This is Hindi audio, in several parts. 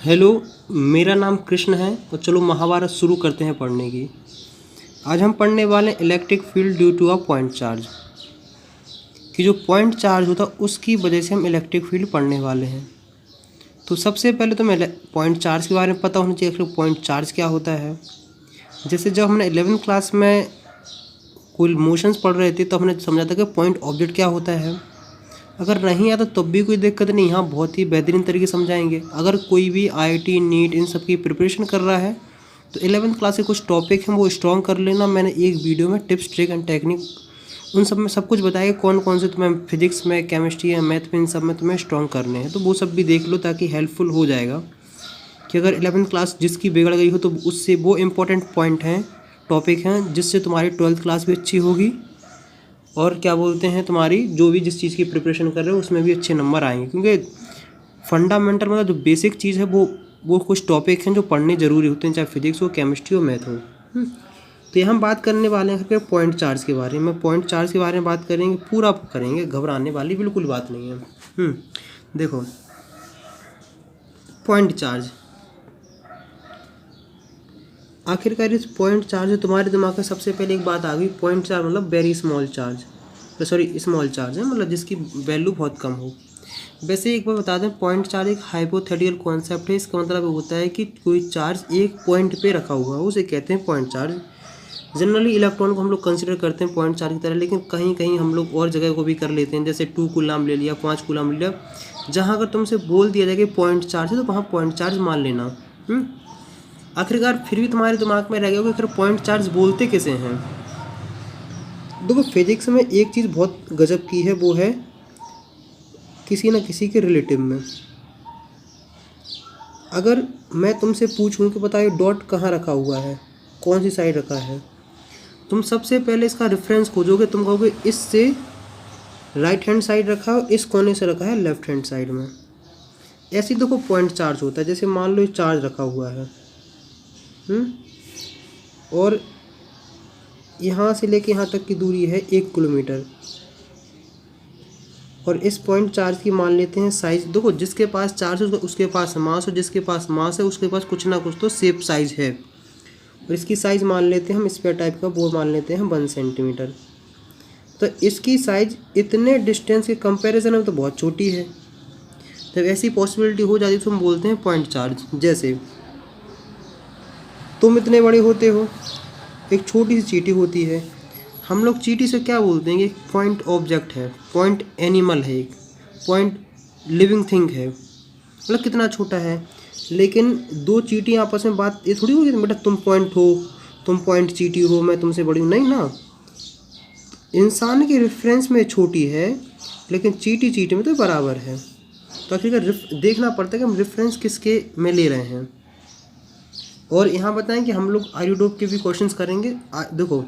हेलो, मेरा नाम कृष्ण है और चलो महाभारत शुरू करते हैं पढ़ने की। आज हम पढ़ने वाले हैं electric field due to a point charge कि जो पॉइंट चार्ज होता है उसकी वजह से हम इलेक्ट्रिक फील्ड पढ़ने वाले हैं। तो सबसे पहले तो मैं पॉइंट चार्ज के बारे में पता होना चाहिए कि पॉइंट चार्ज क्या होता है। जैसे जब हमने 11वीं क्लास में कोई मोशंस पढ़ रहे थे तो हमने समझा था कि पॉइंट ऑब्जेक्ट क्या होता है। अगर नहीं आता तब भी कोई दिक्कत नहीं, यहाँ बहुत ही बेहतरीन तरीके से समझाएंगे। अगर कोई भी आईआईटी नीट इन सब की प्रिपरेशन कर रहा है तो 11वीं क्लास के कुछ टॉपिक हैं वो स्ट्रॉन्ग कर लेना। मैंने एक वीडियो में टिप्स ट्रिक एंड टेक्निक उन सब में सब कुछ बताया कौन कौन से तुम्हें फिजिक्स में, केमिस्ट्री या मैथ में, इन सब में तुम्हें स्ट्रॉन्ग करने हैं, तो वो सब भी देख लो ताकि हेल्पफुल हो जाएगा कि अगर 11वीं क्लास जिसकी बिगड़ गई हो तो उससे वो इम्पोर्टेंट पॉइंट हैं, टॉपिक हैं जिससे तुम्हारी 12वीं क्लास भी अच्छी होगी और क्या बोलते हैं तुम्हारी जो भी जिस चीज़ की प्रिपरेशन कर रहे हो उसमें भी अच्छे नंबर आएंगे। क्योंकि फंडामेंटल मतलब जो बेसिक चीज़ है वो कुछ टॉपिक हैं जो पढ़ने ज़रूरी होते हैं, चाहे फिजिक्स हो, केमिस्ट्री हो, मैथ हो। तो यहाँ हम बात करने वाले हैं पॉइंट चार्ज के बारे में। पॉइंट चार्ज के बारे में बात करेंगे, पूरा करेंगे, घबराने वाली बिल्कुल बात नहीं है। देखो पॉइंट चार्ज, आखिरकार इस पॉइंट चार्ज है तुम्हारे दिमाग में सबसे पहले एक बात आ गई। पॉइंट चार्ज मतलब very small charge, small charge है, मतलब जिसकी वैल्यू बहुत कम हो। वैसे एक बार बता दें, पॉइंट चार्ज एक हाइपोथेटिकल कॉन्सेप्ट है। इसका मतलब होता है कि कोई चार्ज एक पॉइंट पे रखा हुआ है, उसे कहते हैं पॉइंट चार्ज। जनरली इलेक्ट्रॉन को हम लोग कंसिडर करते हैं पॉइंट चार्ज की तरह, लेकिन कहीं कहीं हम लोग और जगह को भी कर लेते हैं। जैसे 2 कूलम ले लिया, 5 कूलम ले लिया, जहाँ अगर तुमसे बोल दिया जाए कि पॉइंट चार्ज है तो वहाँ पॉइंट चार्ज मान लेना। आखिरकार फिर भी तुम्हारे दिमाग में रह गया कि फिर पॉइंट चार्ज बोलते कैसे हैं। देखो फिजिक्स में एक चीज़ बहुत गजब की है, वो है किसी न किसी के रिलेटिव में। अगर मैं तुमसे पूछूं कि बताइए डॉट कहाँ रखा हुआ है, कौन सी साइड रखा है, तुम सबसे पहले इसका रेफरेंस खोजोगे। तुम कहोगे इससे राइट हैंड साइड रखा है, इस कोने से रखा है लेफ्ट हैंड साइड में। ऐसे देखो पॉइंट चार्ज होता है। जैसे मान लो ये चार्ज रखा हुआ है और यहाँ से लेके यहाँ तक की दूरी है 1 किलोमीटर, और इस पॉइंट चार्ज की मान लेते हैं साइज। देखो जिसके पास चार्ज है उसके पास मास, और जिसके पास मास है उसके पास कुछ ना कुछ तो शेप साइज है। और इसकी साइज़ मान लेते हैं हम स्क्वायर टाइप का, वो मान लेते हैं 1 सेंटीमीटर। तो इसकी साइज़ इतने डिस्टेंस के कंपैरिजन में तो बहुत छोटी है। जब ऐसी पॉसिबिलिटी हो जाती है तो हम बोलते हैं पॉइंट चार्ज। जैसे तुम इतने बड़े होते हो, एक छोटी सी चींटी होती है, हम लोग चींटी से क्या बोलते हैं कि एक पॉइंट ऑब्जेक्ट है, पॉइंट एनिमल है, एक पॉइंट लिविंग थिंग है, मतलब कितना छोटा है। लेकिन दो चींटी आपस में बात ये थोड़ी होगी बेटा तुम पॉइंट हो, तुम पॉइंट चींटी हो, मैं तुमसे बड़ी हूँ, नहीं ना। इंसान के रेफरेंस में छोटी है लेकिन चींटी चींटी में तो बराबर है। तो आखिरकार देखना पड़ता है कि हम रेफरेंस किसके में ले रहे हैं। और यहाँ बताएं कि हम लोग आइरिडोप के भी क्वेश्चंस करेंगे। देखो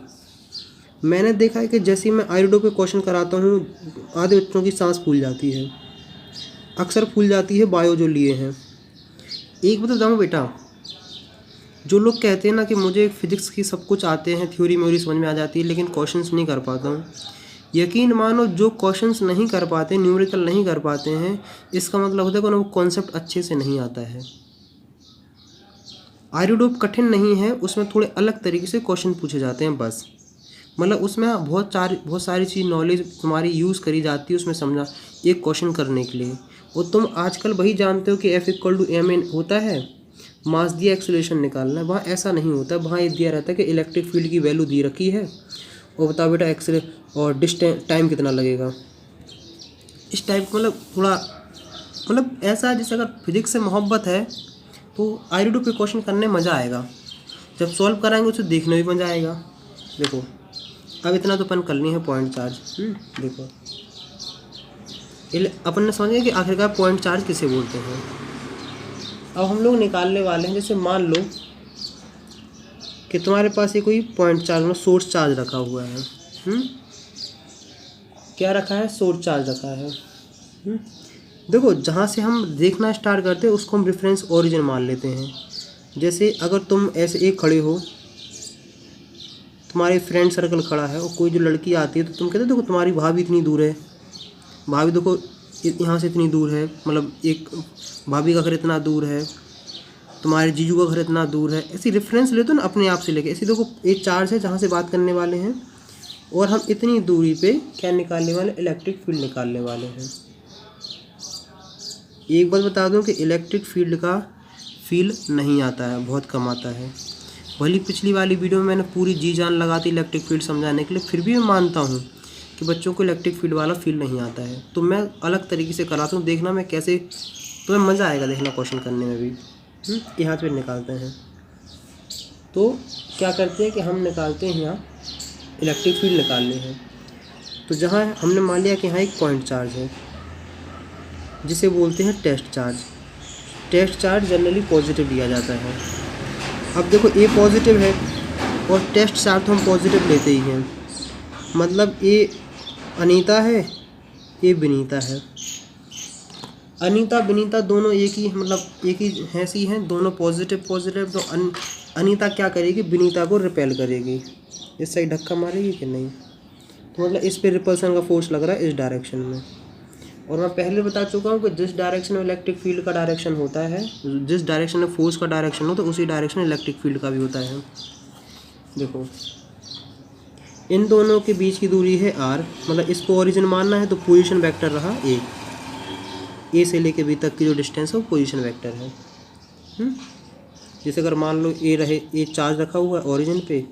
मैंने देखा है कि जैसे ही मैं आइरिडोप के क्वेश्चन कराता हूँ आधे बच्चों की सांस फूल जाती है, अक्सर फूल जाती है बायो जो लिए हैं। एक बात बताऊँ बेटा, जो लोग कहते हैं ना कि मुझे फिजिक्स की सब कुछ आते हैं, थ्योरी मेरी समझ में आ जाती है लेकिन क्वेश्चंस नहीं कर पाता हूँ, यकीन मानो जो क्वेश्चंस नहीं कर पाते, न्यूमेरिकल नहीं कर पाते हैं, इसका मतलब होता है कि उन्हें वो कॉन्सेप्ट अच्छे से नहीं आता है। आइरिडोप कठिन नहीं है, उसमें थोड़े अलग तरीके से क्वेश्चन पूछे जाते हैं बस। मतलब उसमें बहुत सारी चीज़ नॉलेज तुम्हारी यूज़ करी जाती है उसमें समझा एक क्वेश्चन करने के लिए। और तुम आजकल वही जानते हो कि F=ma होता है, मास दिया एक्सेलरेशन निकालना है। वहाँ ऐसा नहीं होता, वहाँ ये दिया रहता है कि इलेक्ट्रिक फील्ड की वैल्यू दी रखी है और बताओ बेटा एक्सेल और डिस्टेंस टाइम कितना लगेगा। इस टाइप मतलब थोड़ा मतलब ऐसा है जैसे अगर फिजिक्स से मोहब्बत है तो आइरिडोप पे क्वेश्चन करने मज़ा आएगा, जब सॉल्व कराएंगे उसे देखने में मज़ा आएगा। देखो अब इतना तो अपन करनी है पॉइंट चार्ज। देखो अपन ने समझ गया कि आखिरकार पॉइंट चार्ज किसे बोलते हैं। अब हम लोग निकालने वाले हैं, जैसे मान लो कि तुम्हारे पास ये कोई पॉइंट चार्ज में सोर्स चार्ज रखा हुआ है। क्या रखा है? सोर्स चार्ज रखा है। देखो जहाँ से हम देखना स्टार्ट करते हैं उसको हम रेफरेंस ओरिजिन मान लेते हैं। जैसे अगर तुम ऐसे एक खड़े हो, तुम्हारे फ्रेंड सर्कल खड़ा है और कोई जो लड़की आती है तो तुम कहते हो देखो तुम्हारी भाभी इतनी दूर है, भाभी देखो यहाँ से इतनी दूर है, मतलब एक भाभी का घर इतना दूर है, तुम्हारे जीजू का घर इतना दूर है, ऐसी रेफरेंस ले तो ना अपने आप से लेके। ऐसे देखो एक चार्ज है जहाँ से बात करने वाले हैं और हम इतनी दूरी पे क्या निकालने वाले, इलेक्ट्रिक फील्ड निकालने वाले हैं। एक बात बता दूं कि इलेक्ट्रिक फील्ड का फील नहीं आता है, बहुत कम आता है। भली पिछली वाली वीडियो में मैंने पूरी जी जान लगा दी इलेक्ट्रिक फील्ड समझाने के लिए, फिर भी मैं मानता हूँ कि बच्चों को इलेक्ट्रिक फील्ड वाला फील नहीं आता है। तो मैं अलग तरीके से कराता हूँ, देखना मैं कैसे, तुम्हें मज़ा आएगा देखना क्वेश्चन करने में भी। यहाँ पे निकालते हैं तो क्या करते हैं कि हम निकालते हैं, यहाँ इलेक्ट्रिक फील्ड निकालने हैं। तो जहाँ हमने मान लिया कि यहाँ एक पॉइंट चार्ज है जिसे बोलते हैं test charge. Test charge generally positive लिया जाता है। अब देखो ए पॉजिटिव है और टेस्ट चार्ज तो हम पॉजिटिव लेते ही हैं, मतलब ए अनीता है, ए विनीता है। अनीता विनीता दोनों एक ही, मतलब एक ही ऐसी हैं, दोनों पॉजिटिव पॉजिटिव। तो अनीता क्या करेगी, विनीता को रिपेल करेगी, इस साइड धक्का मारेगी कि नहीं। तो मतलब इस पे रिपल्सन का फोर्स लग रहा है इस डायरेक्शन में। और मैं पहले बता चुका हूँ कि जिस डायरेक्शन में इलेक्ट्रिक फील्ड का डायरेक्शन होता है, जिस डायरेक्शन में फोर्स का डायरेक्शन हो, तो उसी डायरेक्शन में इलेक्ट्रिक फील्ड का भी होता है। देखो इन दोनों के बीच की दूरी है r, मतलब इसको ओरिजिन मानना है तो पोजीशन वेक्टर रहा ए से लेके बी तक की जो डिस्टेंस है वो पोजीशन वेक्टर है। जैसे अगर मान लो ए रहे, ए चार्ज रखा हुआ है ओरिजिन पे,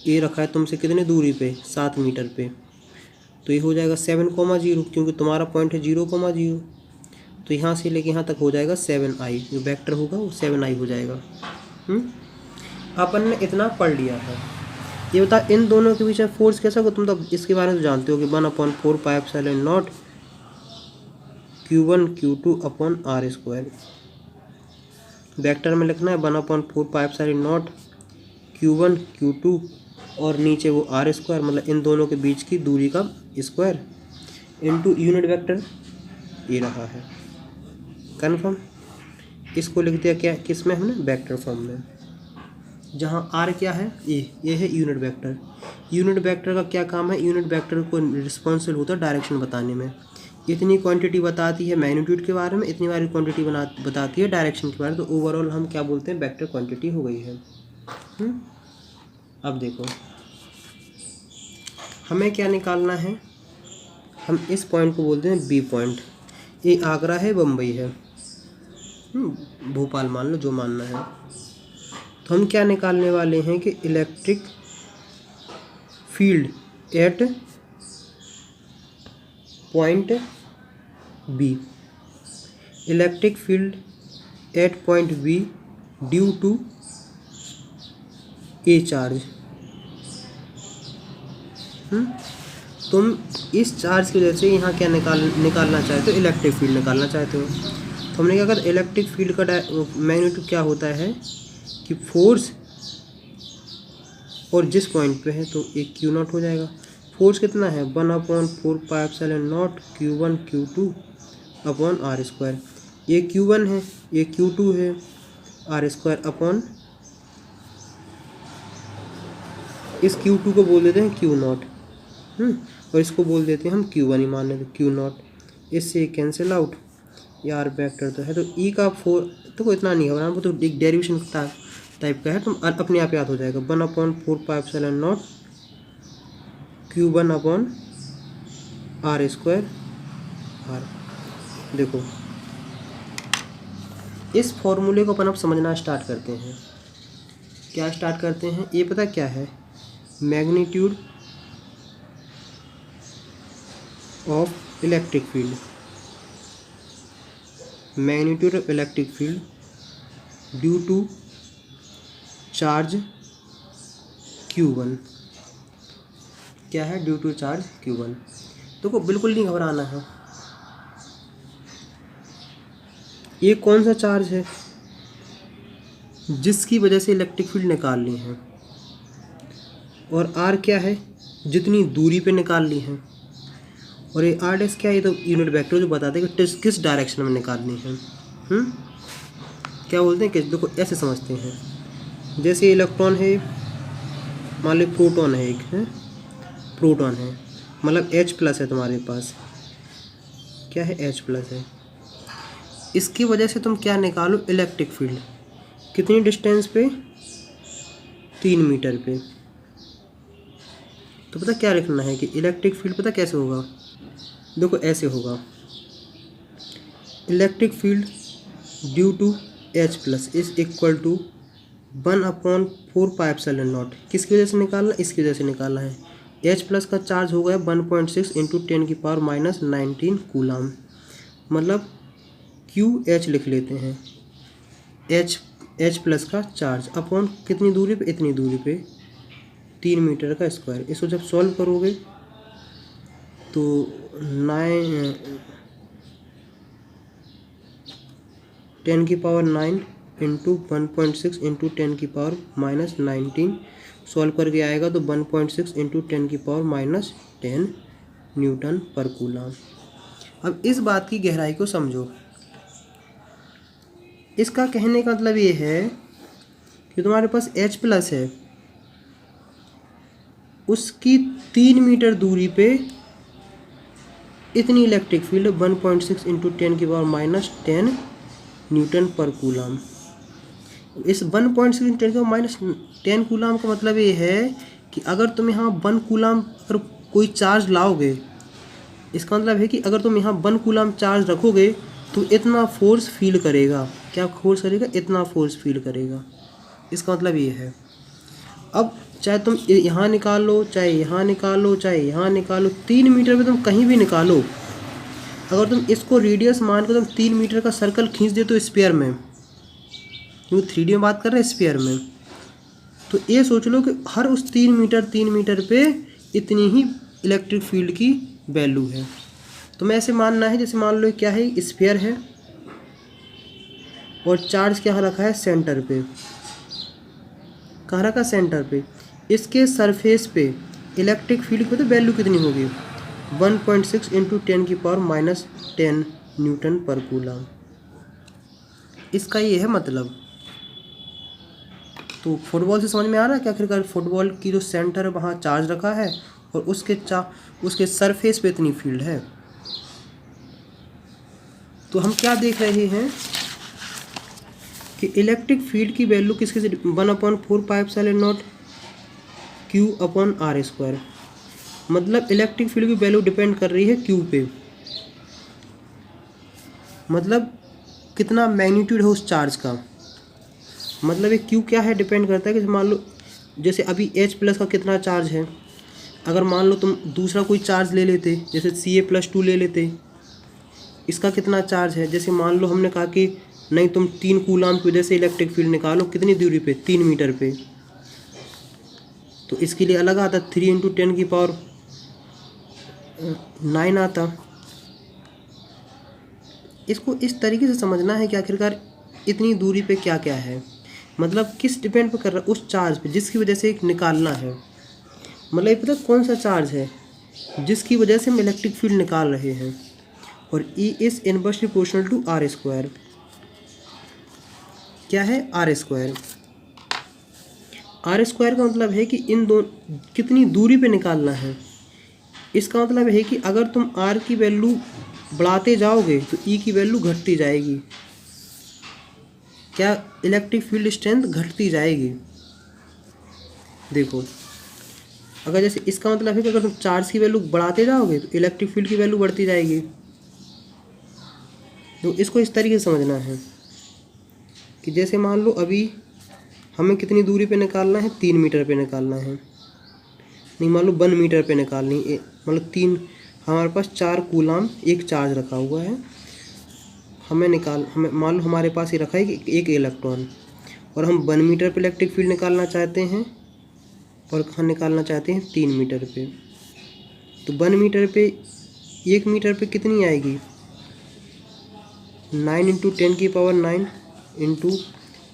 ए रखा है तुमसे कितने दूरी पे, 7 मीटर पे, तो ये हो जाएगा 7,0, क्योंकि तुम्हारा पॉइंट है 0,0। तो यहाँ से लेके यहाँ तक हो जाएगा 7i, जो वेक्टर होगा वो 7i हो जाएगा। अपन ने इतना पढ़ लिया है। ये बता इन दोनों के बीच में फोर्स कैसा होगा, तुम तो इसके बारे में तो जानते हो कि 1/4πε0 Q1 Q2 upon r²। Vector में लिखना है 1/4πε0 Q1 Q2 और नीचे वो r², मतलब इन दोनों के बीच की दूरी का स्क्वायर इनटू यूनिट वेक्टर ये रहा है। कन्फर्म। इसको लिख दिया क्या, किस में हमने, वेक्टर फॉर्म में। जहाँ r क्या है, ये है यूनिट वेक्टर। यूनिट वेक्टर का क्या काम है, यूनिट वेक्टर को रिस्पॉन्सिबल होता है डायरेक्शन बताने में। इतनी क्वांटिटी बताती है मैग्नीट्यूड के बारे में, इतनी बारी क्वांटिटी बताती है डायरेक्शन के बारे में। तो ओवरऑल हम क्या बोलते हैं, वेक्टर क्वांटिटी हो गई है। अब देखो हमें क्या निकालना है, हम इस पॉइंट को बोलते हैं बी पॉइंट। ये आगरा है, बम्बई है, भोपाल मान लो, जो मानना है। तो हम क्या निकालने वाले हैं कि electric field at point B, electric field at point B due to A charge. तुम इस चार्ज की वजह से यहाँ क्या निकालना चाहते हो, इलेक्ट्रिक फील्ड निकालना चाहते हो। तो हमने क्या कहा, इलेक्ट्रिक फील्ड का मैग्नीट्यूड क्या होता है कि फोर्स और जिस पॉइंट पे है तो एक Q0 हो जाएगा। फोर्स कितना है, 1/4πε0 Q1 Q2 अपॉन r²। ये Q1 है, ये Q2 है, r² अपॉन इस Q2 को बोल देते हैं Q0, और इसको बोल देते हैं हम Q1 ही मान लेते, Q0। इससे कैंसिल आउट, यार वेक्टर तो है। तो ई का तो इतना नहीं है, वो तो एक डेरिवेशन टाइप का है, तो अपने आप याद हो जाएगा। 1/4πε0 Q1 अपॉन r²। देखो इस फॉर्मूले को अपन अब समझना स्टार्ट करते हैं। क्या स्टार्ट करते हैं, ये पता क्या है, magnitude of electric field, magnitude of electric field due to charge Q1। क्या है, ड्यू टू चार्ज Q1। देखो बिल्कुल नहीं घबराना है। ये कौन सा चार्ज है जिसकी वजह से इलेक्ट्रिक फील्ड निकालनी है, और R क्या है, जितनी दूरी पे निकालनी है, और ये R डैश क्या है, ये तो यूनिट वेक्टर जो बताते हैं कि किस डायरेक्शन में निकालनी है। क्या बोलते हैं कि देखो ऐसे समझते हैं, जैसे इलेक्ट्रॉन है, मान लो प्रोटॉन है, एक है प्रोटॉन है, मतलब H+ है तुम्हारे पास, क्या है H+ है। इसकी वजह से तुम क्या निकालो, इलेक्ट्रिक फील्ड। कितनी डिस्टेंस पे, 3 मीटर पे। तो पता क्या लिखना है कि इलेक्ट्रिक फील्ड पता कैसे होगा, देखो ऐसे होगा, electric field due to H plus is equal to 1/4πε0। किसकी वजह से निकालना, इसकी वजह से निकालना है। H प्लस का चार्ज हो गया 1.6 इंटू 10⁻⁻19 कूलाम, मतलब QH लिख लेते हैं। H प्लस का चार्ज अपॉन कितनी दूरी पे, इतनी दूरी पे, 3 मीटर का स्क्वायर। इसको जब सॉल्व करोगे तो 10⁻9 इंटू 1.6 इंटू 10⁻⁻19 सॉल्व करके आएगा तो 1.6 इंटू 10⁻⁻10 न्यूटन पर कूलाम। अब इस बात की गहराई को समझो। इसका कहने का मतलब ये है कि तुम्हारे पास H प्लस है, उसकी 3 मीटर दूरी पे इतनी इलेक्ट्रिक फील्ड 1.6 इंटू 10⁻⁻10 न्यूटन पर कूलाम। इस 1.6 इंटू 10⁻⁻10 कूलाम का मतलब ये है कि अगर तुम यहाँ 1 कूलाम अगर कोई चार्ज लाओगे, इसका मतलब है कि अगर तुम यहाँ 1 कूलाम चार्ज रखोगे तो इतना फोर्स फील करेगा। क्या फोर्स करेगा, इतना फोर्स फील करेगा। इसका मतलब ये है। अब चाहे तुम यहाँ निकालो, चाहे यहाँ निकालो, चाहे यहाँ निकालो, 3 मीटर पे तुम कहीं भी निकालो, अगर तुम इसको रेडियस मान के तुम 3 मीटर का सर्कल खींच दे तो स्फीयर में, क्योंकि 3D में बात कर रहे हैं स्फीयर में, तो ये सोच लो कि हर उस 3 मीटर पे इतनी ही इलेक्ट्रिक फील्ड की वैल्यू है। तो मैं ऐसे मानना है जैसे मान लो क्या है, स्फीयर है और चार्ज क्या रखा है, सेंटर पे। कहाँ रखा, सेंटर पे। इसके सरफेस पे इलेक्ट्रिक फील्ड की तो वैल्यू कितनी होगी, 1.6 इंटू 10⁻⁻10 न्यूटन पर कूलाम। इसका ये है मतलब। तो फुटबॉल से समझ में आ रहा है कि आखिरकार फुटबॉल की जो सेंटर है वहाँ चार्ज रखा है और उसके सरफेस पे इतनी फील्ड है। तो हम क्या देख रहे हैं कि इलेक्ट्रिक फील्ड की वैल्यू किसके से, 1/4πε0 Q/r²। मतलब इलेक्ट्रिक फील्ड की वैल्यू डिपेंड कर रही है Q पे, मतलब कितना मैग्नीट्यूड है उस चार्ज का। मतलब ये Q क्या है, डिपेंड करता है कि मान लो जैसे अभी H प्लस का कितना चार्ज है, अगर मान लो तुम दूसरा कोई चार्ज ले लेते, जैसे Ca+2 ले लेते, इसका कितना चार्ज है। जैसे मान लो हमने कहा कि नहीं तुम 3 कूलाम की वजह से इलेक्ट्रिक फील्ड निकालो, कितनी दूरी पे, 3 मीटर पे, तो इसके लिए अलग आता 3 इंटू 10⁻9 आता। इसको इस तरीके से समझना है कि आखिरकार इतनी दूरी पे क्या क्या है, मतलब किस डिपेंड पे कर रहा है, उस चार्ज पे जिसकी वजह से एक निकालना है। मतलब ये पता कौन सा चार्ज है जिसकी वजह से हम इलेक्ट्रिक फील्ड निकाल रहे हैं। और E is inversely proportional to r²। क्या है, r²। r² का मतलब है कि इन दो कितनी दूरी पे निकालना है। इसका मतलब है कि अगर तुम r की वैल्यू बढ़ाते जाओगे तो E की वैल्यू घटती जाएगी। क्या, इलेक्ट्रिक फील्ड स्ट्रेंथ घटती जाएगी। देखो अगर जैसे इसका मतलब है कि अगर तुम चार्ज की वैल्यू बढ़ाते जाओगे तो इलेक्ट्रिक फील्ड की वैल्यू बढ़ती जाएगी। तो इसको इस तरीके से समझना है कि जैसे मान लो अभी हमें कितनी दूरी पे निकालना है, 3 मीटर पे निकालना है, नहीं मान लो 1 मीटर पे निकालनी, मतलब 3, हमारे पास 4 कूलाम एक चार्ज रखा हुआ है, हमें मान लो हमारे पास ये रखा है कि 1 इलेक्ट्रॉन, और हम 1 मीटर पे इलेक्ट्रिक फील्ड निकालना चाहते हैं और कहाँ निकालना चाहते हैं, 3 मीटर पे। तो 1 मीटर पे, 1 मीटर पे कितनी आएगी, 9 into 10⁻9 into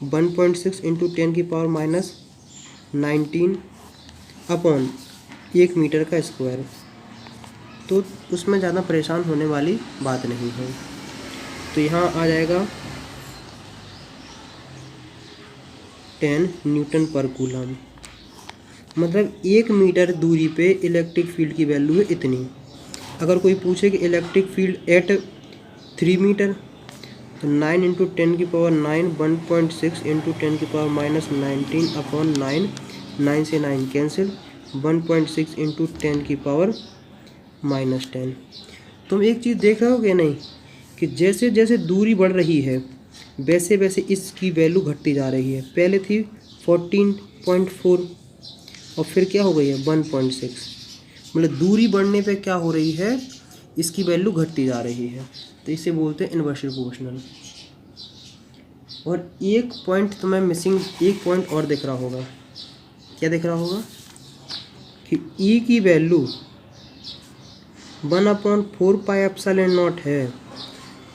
1.6 into 10⁻⁻19 upon 1 metre का स्क्वायर। तो उसमें ज़्यादा परेशान होने वाली बात नहीं है। तो यहाँ आ जाएगा 10 न्यूटन पर कूलाम। मतलब 1 मीटर दूरी पे इलेक्ट्रिक फील्ड की वैल्यू है इतनी। अगर कोई पूछे कि इलेक्ट्रिक फील्ड एट 3 मीटर, तो 9 इंटू 10⁻9 1.6 इंटू 10⁻−19 अपॉन 9, 9 से 9 कैंसिल, 1.6 इंटू 10⁻−10। तुम एक चीज़ देख रहे हो कि नहीं कि जैसे जैसे दूरी बढ़ रही है वैसे वैसे इसकी वैल्यू घटती जा रही है। पहले थी 14.4 और फिर क्या हो गई है 1.6। मतलब दूरी बढ़ने पे क्या हो रही है, इसकी वैल्यू घटती जा रही है। तो इसे बोलते हैं इन्वर्सली प्रोपोर्शनल। और एक पॉइंट तुम्हें मिसिंग, एक पॉइंट और दिख रहा होगा। क्या दिख रहा होगा कि ई की वैल्यू 1/4πε0 है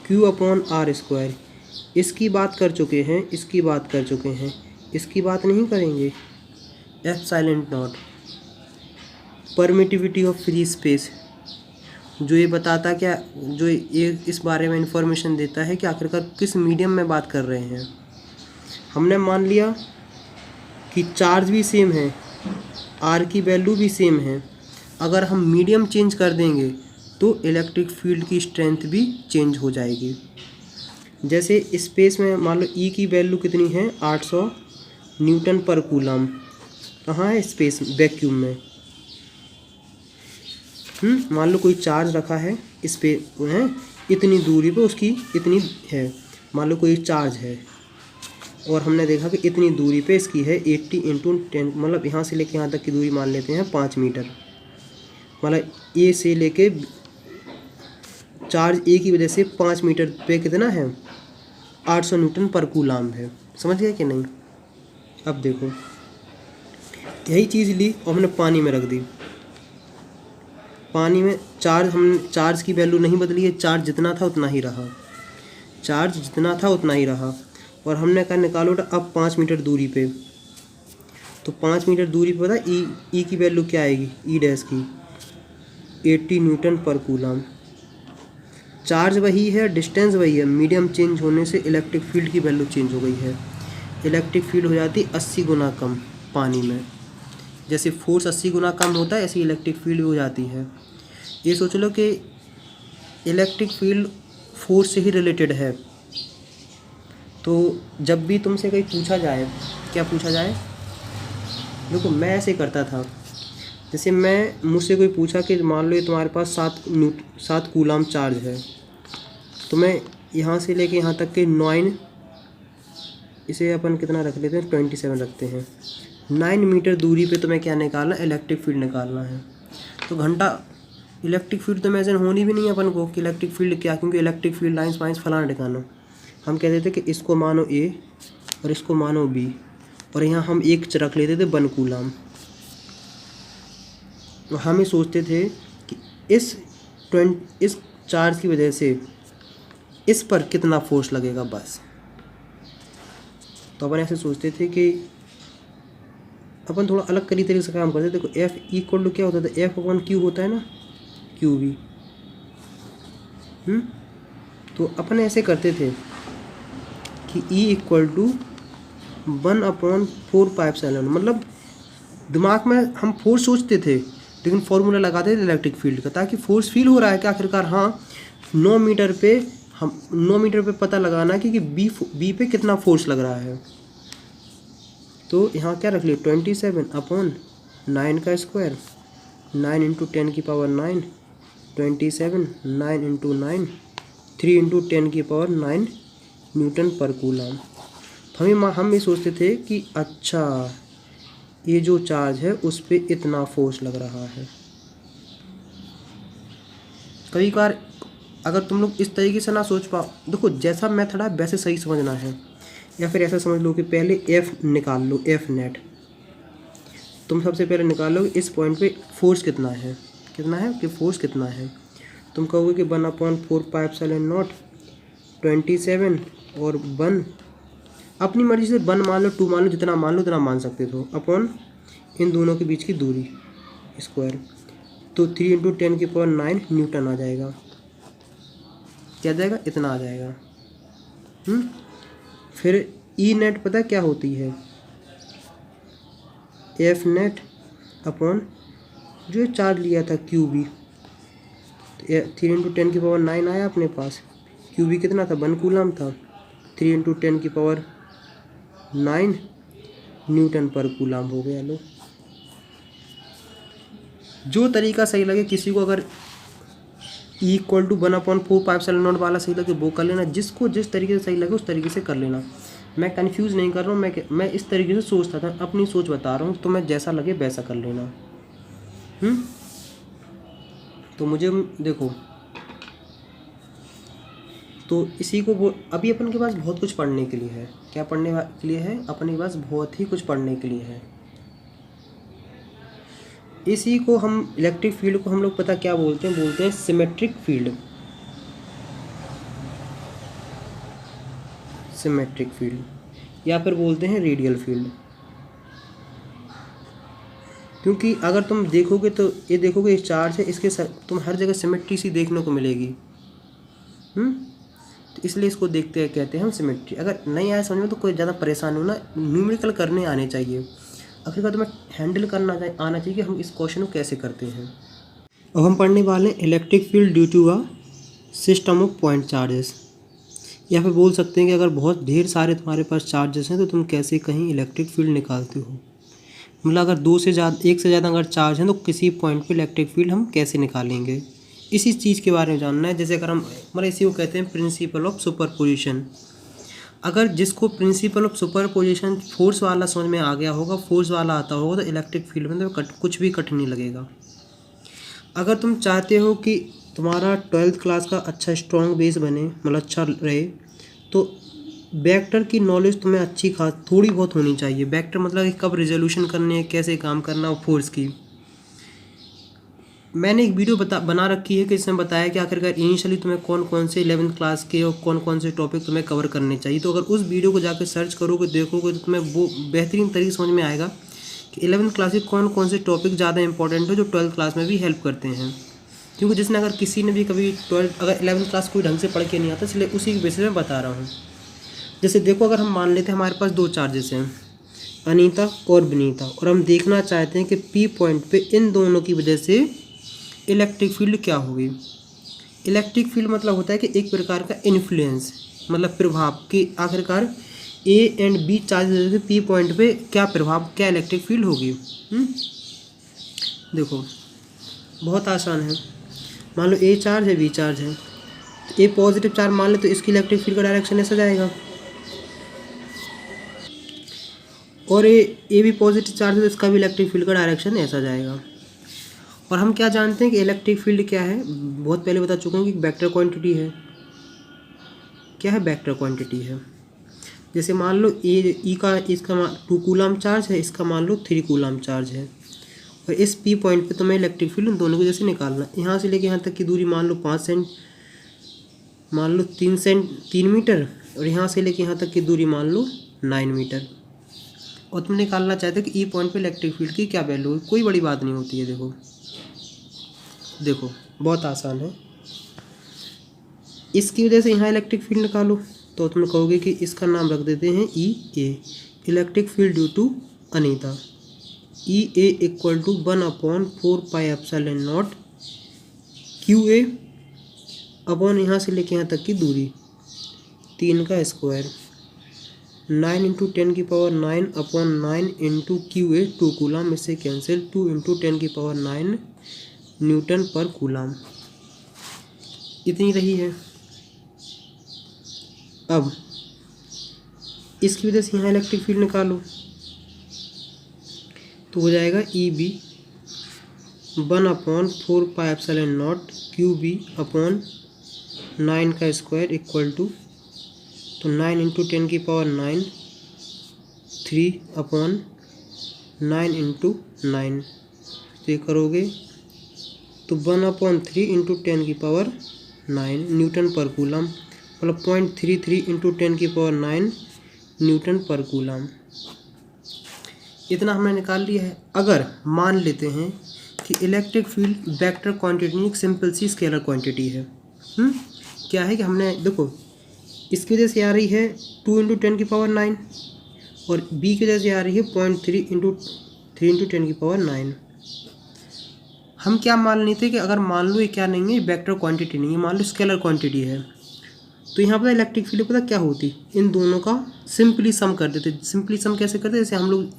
Q/r²। इसकी बात कर चुके हैं, इसकी बात कर चुके हैं, इसकी बात नहीं करेंगे। ε0 परमिटिविटी ऑफ फ्री स्पेस, जो ये बताता क्या, जो ये इस बारे में इंफॉर्मेशन देता है कि आखिरकार किस मीडियम में बात कर रहे हैं। हमने मान लिया कि चार्ज भी सेम है, आर की वैल्यू भी सेम है। अगर हम मीडियम चेंज कर देंगे तो इलेक्ट्रिक फील्ड की स्ट्रेंथ भी चेंज हो जाएगी। जैसे स्पेस में मान लो ई की वैल्यू कितनी है 800 न्यूटन पर कूलम। कहाँ है स्पेस, वैक्यूम में। मान लो कोई चार्ज रखा है इस पे है, इतनी दूरी पे उसकी इतनी है। मान लो कोई चार्ज है और हमने देखा कि इतनी दूरी पे इसकी है 80 इंटू 10, मतलब यहाँ से लेके यहाँ तक की दूरी मान लेते हैं 5 मीटर। मतलब ए से लेके चार्ज ए की वजह से 5 मीटर पे कितना है 800 न्यूटन पर कूलम है। समझ गए कि नहीं। अब देखो यही चीज़ ली और हमने पानी में रख दी। पानी में चार्ज की वैल्यू नहीं बदली है, चार्ज जितना था उतना ही रहा, चार्ज जितना था उतना ही रहा। और हमने कहा निकालो अब 5 मीटर दूरी पे। तो 5 मीटर दूरी पे पता ई की वैल्यू क्या आएगी, ई डैश की 80 न्यूटन पर कूलम। चार्ज वही है, डिस्टेंस वही है, मीडियम चेंज होने से इलेक्ट्रिक फील्ड की वैल्यू चेंज हो गई है। इलेक्ट्रिक फील्ड हो जाती 80 गुना कम पानी में। जैसे फोर्स 80 गुना कम होता है ऐसी इलेक्ट्रिक फील्ड हो जाती है। ये सोच लो कि इलेक्ट्रिक फील्ड फोर्स से ही रिलेटेड है। तो जब भी तुमसे कहीं पूछा जाए, क्या पूछा जाए, देखो मैं ऐसे करता था। जैसे मुझसे कोई पूछा कि मान लो ये तुम्हारे पास 7 कूलम चार्ज है, तो मैं यहाँ से लेके यहाँ तक के 9, इसे अपन कितना रख लेते हैं 27 रखते हैं। 9 मीटर दूरी पे तुम्हें क्या निकालना, इलेक्ट्रिक फील्ड निकालना है। तो घंटा इलेक्ट्रिक फील्ड तो मेजर होनी भी नहीं है अपन को कि इलेक्ट्रिक फील्ड क्या, क्योंकि इलेक्ट्रिक फील्ड लाइन्स वाइन्स फलाना ठिकाना। हम कहते थे कि इसको मानो ए और इसको मानो बी, और यहाँ हम एक रख लेते थे 1 कूलम। तो हम ये सोचते थे कि इस चार्ज की वजह से इस पर कितना फोर्स लगेगा बस। तो अपन ऐसे सोचते थे कि अपन थोड़ा अलग तरीके से काम करते थे। देखो एफ इक्वल टू क्या होता था, F/Q होता है ना, QV। तो अपन ऐसे करते थे कि E इक्वल टू 1/4πε0। मतलब दिमाग में हम फोर्स सोचते थे लेकिन फॉर्मूला लगाते थे इलेक्ट्रिक फील्ड का, ताकि फोर्स फील हो रहा है कि आखिरकार हाँ 9 मीटर पे हम 9 मीटर पे पता लगाना कि बी पे कितना फोर्स लग रहा है। तो यहाँ क्या रख लिया 27/9 का square, 9 into 10⁹, 27, 9 into 9, 3 into 10⁹ newton पर कूलम। हम ये सोचते थे कि अच्छा ये जो चार्ज है उस पर इतना फोर्स लग रहा है। कई बार अगर तुम लोग इस तरीके से ना सोच पाओ, देखो जैसा मेथड है वैसे सही समझना है। या फिर ऐसा समझ लो कि पहले एफ निकाल लो, एफ नेट। तुम सबसे पहले निकाल लो इस पॉइंट पे फोर्स कितना है कि फोर्स कितना है। तुम कहोगे कि 1/4πε0, 27 और 1, अपनी मर्जी से 1 मान लो, 2 मान लो, जितना मान लो उतना मान सकते हो, अपॉन इन दोनों के बीच की दूरी स्क्वायर। तो 3 इंटू 10⁹ न्यूटन आ जाएगा। क्या जाएगा, इतना आ जाएगा। फिर ई नेट पता क्या होती है, एफ नेट अपॉन जो चार्ज लिया था QB। 3 इंटू 10⁹ आया अपने पास, क्यू बी कितना था, 1 कूलम था, 3 × 10⁹ न्यूटन पर कूलम हो गया। लो, जो तरीका सही लगे किसी को, अगर E = 1/4πε0 वाला सही लगे वो कर लेना, जिसको जिस तरीके से सही लगे उस तरीके से कर लेना। मैं कंफ्यूज नहीं कर रहा हूँ, मैं इस तरीके से सोचता था, अपनी सोच बता रहा हूँ, तो मैं जैसा लगे वैसा कर लेना। तो मुझे देखो, तो इसी को वो अभी अपन के पास बहुत कुछ पढ़ने के लिए है। क्या पढ़ने के लिए है? अपने पास बहुत ही कुछ पढ़ने के लिए है। इसी को हम इलेक्ट्रिक फील्ड को हम लोग पता क्या बोलते हैं सिमेट्रिक फील्ड। सिमेट्रिक फील्ड या फिर बोलते हैं रेडियल फील्ड। क्योंकि अगर तुम देखोगे तो ये देखोगे चार्ज है, इसके तुम हर जगह सिमेट्री सी देखने को मिलेगी। तो इसलिए इसको देखते हैं, कहते हैं हम सिमेट्री। अगर नहीं आया समझ में तो कोई ज़्यादा परेशान हो ना, न्यूमेरिकल करने आने चाहिए। आखिरकार तुम्हें हैंडल करना आना चाहिए कि हम इस क्वेश्चन को कैसे करते हैं। अब हम पढ़ने वाले हैं electric field due to a system of point charges. या फिर बोल सकते हैं कि अगर बहुत ढेर सारे तुम्हारे पास चार्जेस हैं तो तुम कैसे कहीं इलेक्ट्रिक फील्ड निकालते हो। मतलब अगर एक से ज़्यादा अगर चार्ज हैं तो किसी पॉइंट पे इलेक्ट्रिक फील्ड हम कैसे निकालेंगे, इसी चीज़ के बारे में जानना है। जैसे अगर हम मतलब इसी को कहते हैं प्रिंसिपल ऑफ सुपरपोजिशन। अगर जिसको प्रिंसिपल ऑफ सुपरपोजिशन फोर्स वाला समझ में आ गया होगा, फोर्स वाला आता होगा, तो इलेक्ट्रिक फील्ड में तो कुछ भी कठिन नहीं लगेगा। अगर तुम चाहते हो कि तुम्हारा 12th क्लास का अच्छा स्ट्रॉन्ग बेस बने, मतलब अच्छा रहे, तो वेक्टर की नॉलेज तुम्हें अच्छी खास थोड़ी बहुत होनी चाहिए। वेक्टर मतलब कि कब रिजोल्यूशन करने है, कैसे काम करना हो फोर्स की। मैंने एक वीडियो बना रखी है कि इसमें बताया कि आखिरकार इनिशियली तुम्हें कौन कौन से 11th क्लास के और कौन कौन से टॉपिक तुम्हें कवर करने चाहिए। तो अगर उस वीडियो को जाकर सर्च करोगे, देखोगे, तो तुम्हें वो बेहतरीन तरीके समझ में आएगा कि 11th क्लास के कौन कौन से टॉपिक ज़्यादा इंपॉर्टेंट है जो 12th क्लास में भी हेल्प करते हैं। क्योंकि जिसने अगर किसी ने भी कभी 11th क्लास कोई ढंग से पढ़ के नहीं आता, इसलिए उसी के बेसिस में बता रहा हूँ। जैसे देखो, अगर हम मान लेते हैं हमारे पास 2 चार्जेस हैं, अनीता और विनीता, और हम देखना चाहते हैं कि पी पॉइंट पे इन दोनों की वजह से इलेक्ट्रिक फील्ड क्या होगी। इलेक्ट्रिक फील्ड मतलब होता है कि एक प्रकार का इन्फ्लुएंस, मतलब प्रभाव, कि आखिरकार ए एंड बी चार्ज से पी पॉइंट पे क्या प्रभाव, क्या इलेक्ट्रिक फील्ड होगी। देखो बहुत आसान है। मान लो ए चार्ज है, बी चार्ज है, ए पॉजिटिव चार्ज मान ले तो इसकी इलेक्ट्रिक फील्ड का डायरेक्शन ऐसा जाएगा, और ए भी पॉजिटिव चार्ज है तो इसका भी इलेक्ट्रिक फील्ड का डायरेक्शन ऐसा जाएगा। और हम क्या जानते हैं कि इलेक्ट्रिक फील्ड क्या है, बहुत पहले बता चुका हूँ कि वेक्टर क्वांटिटी है। क्या है? वेक्टर क्वांटिटी है। जैसे मान लो इसका 2 कूलम चार्ज है, इसका मान लो 3 कूलम चार्ज है, और इस पी पॉइंट पे तुम्हें इलेक्ट्रिक फील्ड दोनों को जैसे निकालना। यहाँ से लेके यहाँ तक की दूरी मान लो 3 मीटर, और यहाँ से लेके यहाँ तक की दूरी मान लो 9 मीटर, और तुम निकालना चाहते हो कि ई पॉइंट पे इलेक्ट्रिक फील्ड की क्या वैल्यू है। कोई बड़ी बात नहीं होती है। देखो बहुत आसान है। इसकी वजह से यहाँ इलेक्ट्रिक फील्ड निकालो, तो तुम कहोगे कि इसका नाम रख देते हैं E A, electric field due to अनीता। E A = 1/4πε0 Q A upon यहाँ से लेके यहाँ तक की दूरी 3 का स्क्वायर, 9 × 10⁹ (9 × क्यू ए) 2 कूलम, इससे कैंसिल, 2 × 10⁹ न्यूटन पर कूलम। इतनी रही है। अब इसकी वजह से यहाँ इलेक्ट्रिक फील्ड निकालो, तो हो जाएगा E B 1/4πε0 Q B upon 9 का स्क्वायर इक्वल टू, तो 9 × 10⁹ 3/9 × 9, तो ये करोगे तो 1/3 × 10⁹ न्यूटन पर कूलम, मतलब 0.33 × 10⁹ न्यूटन पर कूलम। इतना हमने निकाल लिया है। अगर मान लेते हैं कि इलेक्ट्रिक फील्ड वेक्टर क्वांटिटी एक सिंपल सी स्केलर क्वांटिटी है। क्या है कि हमने देखो इसकी वजह से आ रही है 2 × 10⁹ और बी की वजह से आ रही है 0.3 × 3 × 10⁹। हम क्या मान लेते कि अगर मान लो ये क्या नहीं है, वेक्टर क्वांटिटी नहीं है, मान लो स्केलर क्वांटिटी है, तो यहाँ पर इलेक्ट्रिक फील्ड पता क्या होती, इन दोनों का सिंपली सम कर देते। सिंपली सम कैसे करते, जैसे हम लोग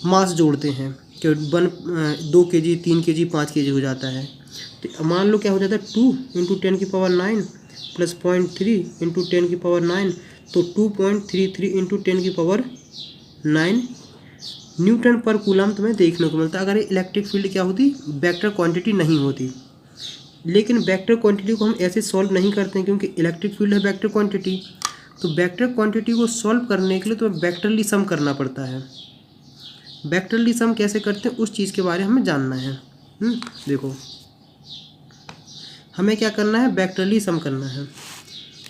मास जोड़ते हैं कि 2 kg 3 kg 5 kg हो जाता है। तो मान लो क्या हो जाता है 2 × 10⁹ प्लस 0.3 × 10⁹, तो 2.33 × 10⁹ न्यूटन पर कूलम तुम्हें देखने को मिलता है। अगर ये इलेक्ट्रिक फील्ड क्या होती, वेक्टर क्वांटिटी नहीं होती। लेकिन वेक्टर क्वांटिटी को हम ऐसे सॉल्व नहीं करते हैं क्योंकि इलेक्ट्रिक फील्ड है वेक्टर क्वांटिटी। तो वेक्टर क्वांटिटी को सॉल्व करने के लिए तुम्हें वेक्टरली सम करना पड़ता है। वेक्टरली सम कैसे करते हैं उस चीज़ के बारे में हमें जानना है। देखो हमें क्या करना है, वेक्टरली सम करना है।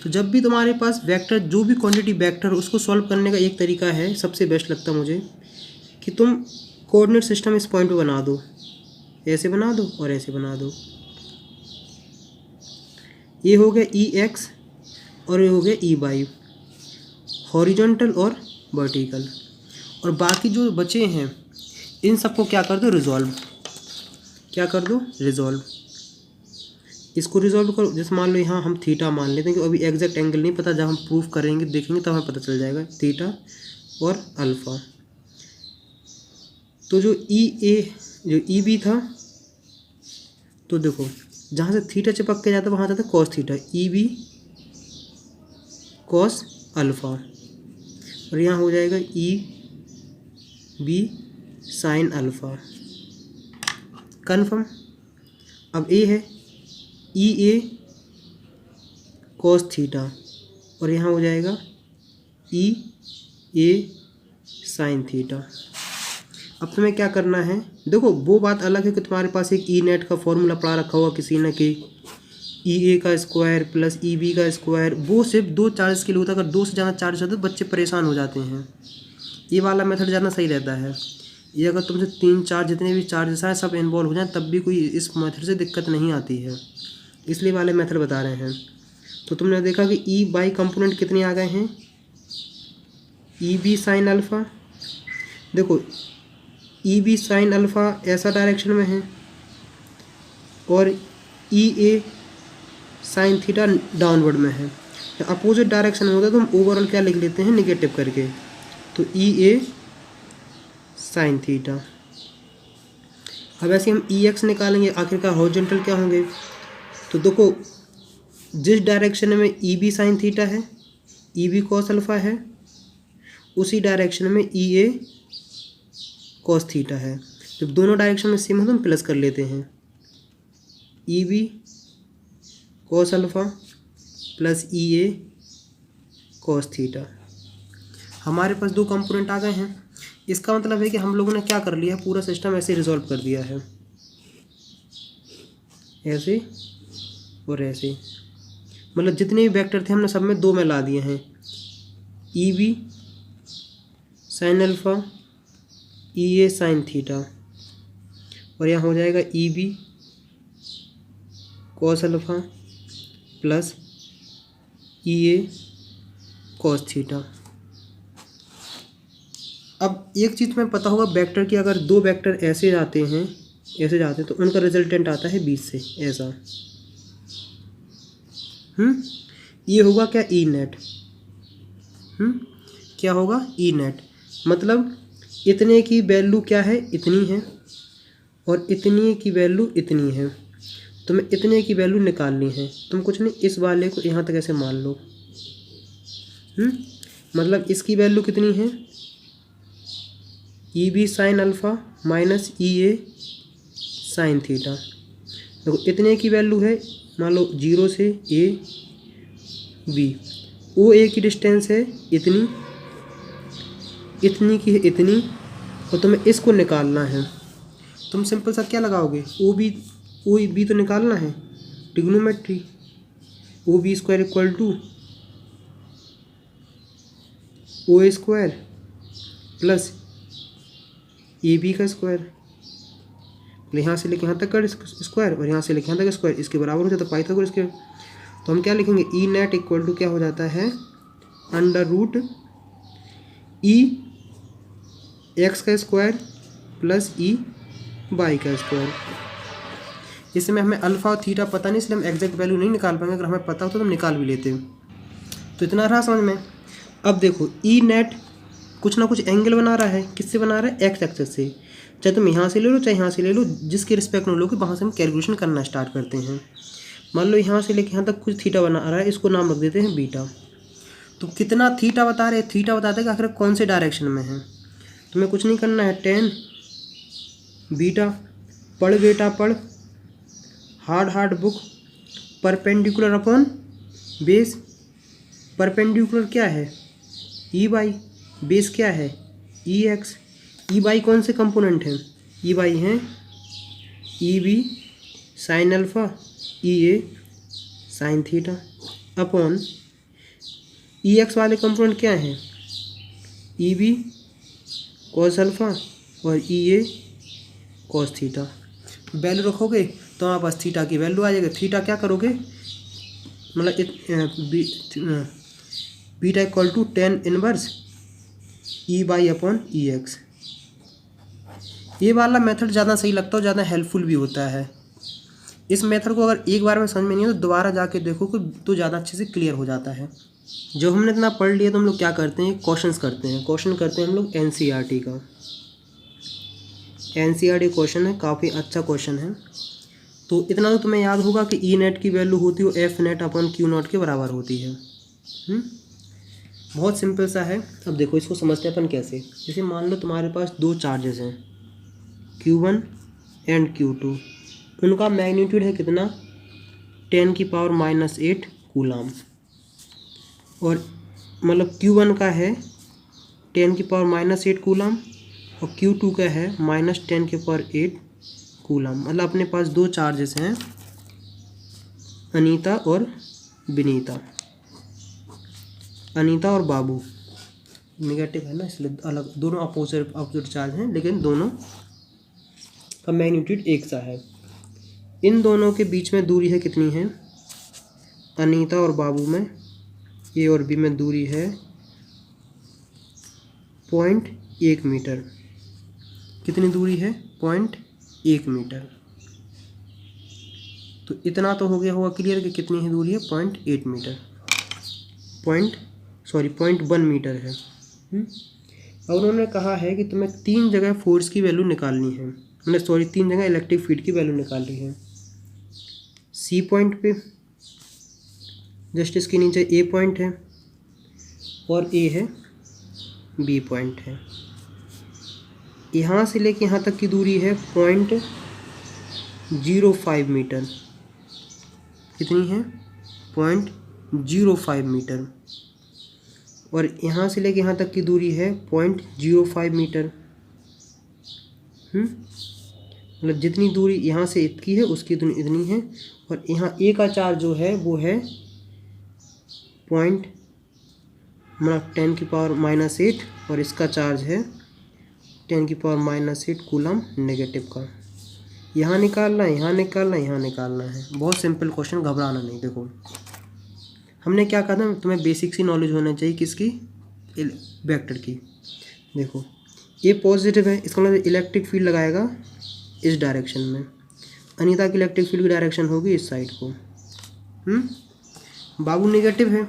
तो जब भी तुम्हारे पास वेक्टर, जो भी क्वांटिटी वेक्टर, उसको सॉल्व करने का एक तरीका है, सबसे बेस्ट लगता है मुझे, कि तुम कोऑर्डिनेट सिस्टम इस पॉइंट पे बना दो, ऐसे बना दो और ऐसे बना दो। ये हो गया EX और ये हो गया EY, हॉरिजॉन्टल और वर्टिकल। और बाकी जो बचे हैं इन सबको क्या कर दो, रिजॉल्व। क्या कर दो, रिजॉल्व। इसको रिजॉल्व करो। जैसे मान लो यहाँ हम थीटा मान लेते हैं कि अभी एग्जैक्ट एंगल नहीं पता, जब हम प्रूफ करेंगे देखेंगे तब हमें पता चल जाएगा, थीटा और अल्फ़ा। तो जो EB था, तो देखो जहाँ से थीटा चिपक के जाता है वहाँ जाता है cos theta, EB cos alpha, और यहाँ हो जाएगा EB साइन अल्फ़ा। कन्फर्म। अब ए है EA कॉस थीटा, और यहाँ हो जाएगा EA साइन थीटा। अब तुम्हें क्या करना है, देखो वो बात अलग है कि तुम्हारे पास एक ई नेट का फॉर्मूला पढ़ा रखा हुआ किसी न कि EA का स्क्वायर प्लस EB का स्क्वायर, वो सिर्फ 2 चार्ज के लिए होता है। अगर 2 से ज़्यादा चार्ज होता है तो बच्चे परेशान हो जाते हैं। ये वाला मेथड ज़्यादा सही रहता है। ये अगर तुमसे 3 4 जितने भी चार्जेस हैं सब इन्वॉल्व हो जाए तब भी कोई इस मेथड से दिक्कत नहीं आती है, इसलिए वाले मेथड बता रहे हैं। तो तुमने देखा कि EY कंपोनेंट कितने आ गए हैं, EB साइन अल्फ़ा। देखो EB साइन अल्फ़ा ऐसा डायरेक्शन में है और EA साइन थीटा डाउनवर्ड में है। अपोजिट डायरेक्शन में होता है तो हम ओवरऑल क्या लिख लेते हैं, निगेटिव करके। तो EA साइन थीटा। अब ऐसे हम EX निकालेंगे, आखिरकार हॉरिजॉन्टल क्या होंगे। तो देखो जिस डायरेक्शन में EB साइन थीटा है, EB कॉस अल्फ़ा है, उसी डायरेक्शन में EA कॉस थीटा है। जब दोनों डायरेक्शन में सेम हो तो हम प्लस कर लेते हैं, EB cos alpha plus EA cos theta. हमारे पास 2 कंपोनेंट आ गए हैं। इसका मतलब है कि हम लोगों ने क्या कर लिया है, पूरा सिस्टम ऐसे रिजॉल्व कर दिया है, ऐसे और ऐसे। मतलब जितने भी वेक्टर थे हमने सब में 2 में ला दिए हैं, EB sine alpha EA sine theta, और यहाँ हो जाएगा EB cos alpha plus EA cos theta. अब एक चीज़ तुम्हें पता होगा वेक्टर की, अगर 2 वेक्टर ऐसे जाते हैं तो उनका रिजल्टेंट आता है 20 से ऐसा। ये होगा क्या, ई नेट। क्या होगा, ई नेट। मतलब इतने की वैल्यू क्या है, इतनी है, और इतनी की वैल्यू इतनी है। तुम्हें इतने की वैल्यू निकालनी है। तुम कुछ नहीं, इस वाले को यहाँ तक ऐसे मान लो। मतलब इसकी वैल्यू कितनी है, EB sine alpha minus EA sine theta. देखो इतने की वैल्यू है, मान लो 0 से AB, OA की डिस्टेंस है इतनी, इतनी की है इतनी, और तुम्हें इसको निकालना है। तुम सिंपल सा क्या लगाओगे, OB तो निकालना है, trigonometry, OB square equal to OA square plus AB का स्क्वायर, यहाँ से लेके यहाँ तक का स्क्वायर और यहाँ से लेके यहाँ तक स्क्वायर, इसके बराबर हो जाता है पाइथागोरस के। तो हम क्या लिखेंगे, ई नेट इक्वल टू क्या हो जाता है, अंडर रूट EX का स्क्वायर प्लस EY का स्क्वायर। इसमें हमें अल्फ़ा और थीटा पता नहीं, इसलिए हम एग्जैक्ट वैल्यू नहीं निकाल पाएंगे। अगर हमें पता होता तो हम निकाल भी लेते हैं। तो इतना रहा समझ में। अब देखो ई नेट कुछ ना कुछ एंगल बना रहा है, किससे बना रहा है, एक्स एक्सेस से। चाहे तुम यहाँ से ले लो चाहे यहाँ से ले लो, जिसके रिस्पेक्ट में लो कि वहाँ से हम कैलकुलेशन करना स्टार्ट करते हैं। मान लो यहाँ से लेके यहाँ तक कुछ थीटा बना रहा है, इसको नाम रख देते हैं बीटा। तो कितना थीटा बता रहे हैं, थीटा बताते हैं कि आखिर कौन से डायरेक्शन में है। तुम्हें कुछ नहीं करना है, 10 बीटा पढ़ बेटा पढ़, hard book, perpendicular upon base. Perpendicular क्या है, ई बाई, बेस क्या है, ई एक्स। ई बाई कौन से कंपोनेंट हैं, ई बाई हैं ई B sine alpha, E A sine theta, upon E x वाले कंपोनेंट क्या हैं, ई बी कॉस अल्फ़ा और ई ए कॉस थीटा। वैल्यू रखोगे तो हमारे पास थीटा की वैल्यू आ जाएगी। थीटा क्या करोगे, मतलब beta equal to 10 inverse E y upon E x. ये वाला मेथड ज़्यादा सही लगता है, ज़्यादा हेल्पफुल भी होता है। इस मेथड को अगर एक बार में समझ में नहीं है तो दोबारा जाके देखो तो ज़्यादा अच्छे से क्लियर हो जाता है। जब हमने इतना पढ़ लिया तो हम लोग क्या करते हैं, क्वेश्चंस करते हैं। क्वेश्चन करते हैं हम लोग एनसीईआरटी का। एनसीईआरटी क्वेश्चन है, काफ़ी अच्छा क्वेश्चन है। तो इतना तो तुम्हें याद होगा कि ई नेट की वैल्यू होती है F net upon Q not के बराबर होती है। बहुत सिंपल सा है। अब देखो इसको समझते हैं अपन कैसे। जैसे मान लो तुम्हारे पास दो चार्जेस हैं Q1 एंड Q2, उनका मैग्नीट्यूड है कितना, 10⁻⁻8 कूलाम। और मतलब Q1 का है 10⁻⁻8 कूलाम और Q2 का है -10⁸ कूलाम। मतलब अपने पास दो चार्जेस हैं, अनीता और विनीता, अनीता और बाबू। नेगेटिव है ना इसलिए अलग, दोनों अपोजिट चार्ज हैं लेकिन दोनों का मैग्नीट्यूड एक सा है। इन दोनों के बीच में दूरी है कितनी है, अनीता और बाबू में ए और बी में दूरी है 0.1 मीटर। कितनी दूरी है, 0.1 मीटर। तो इतना तो हो गया होगा क्लियर कि कितनी है दूरी है, 0.8 मीटर, 0.1 मीटर है। अब उन्होंने कहा है कि तुम्हें 3 जगह फोर्स की वैल्यू निकालनी है, मतलब 3 जगह इलेक्ट्रिक फील्ड की वैल्यू निकालनी है। सी पॉइंट पे, जस्ट इसके नीचे ए पॉइंट है और ए है, बी पॉइंट है। यहाँ से लेके यहाँ तक की दूरी है 0.05 मीटर। कितनी है, 0.05 मीटर। और यहाँ से लेके यहाँ तक की दूरी है 0.05 मीटर। मतलब जितनी दूरी यहाँ से इतनी है उसकी इतनी है। और यहाँ ए का चार्ज जो है वो है 10⁻⁻8 और इसका चार्ज है 10⁻⁻8 कूलम नेगेटिव का। यहाँ निकालना है, यहाँ निकालना है, यहाँ निकालना है। बहुत सिंपल क्वेश्चन, घबराना नहीं। देखो हमने क्या कहा था, तुम्हें बेसिक सी नॉलेज होना चाहिए किसकी, वेक्टर की। देखो ये पॉजिटिव है, इसका मतलब इलेक्ट्रिक फील्ड लगाएगा इस डायरेक्शन में। अनीता की इलेक्ट्रिक फील्ड की डायरेक्शन होगी इस साइड को। बाबू नेगेटिव है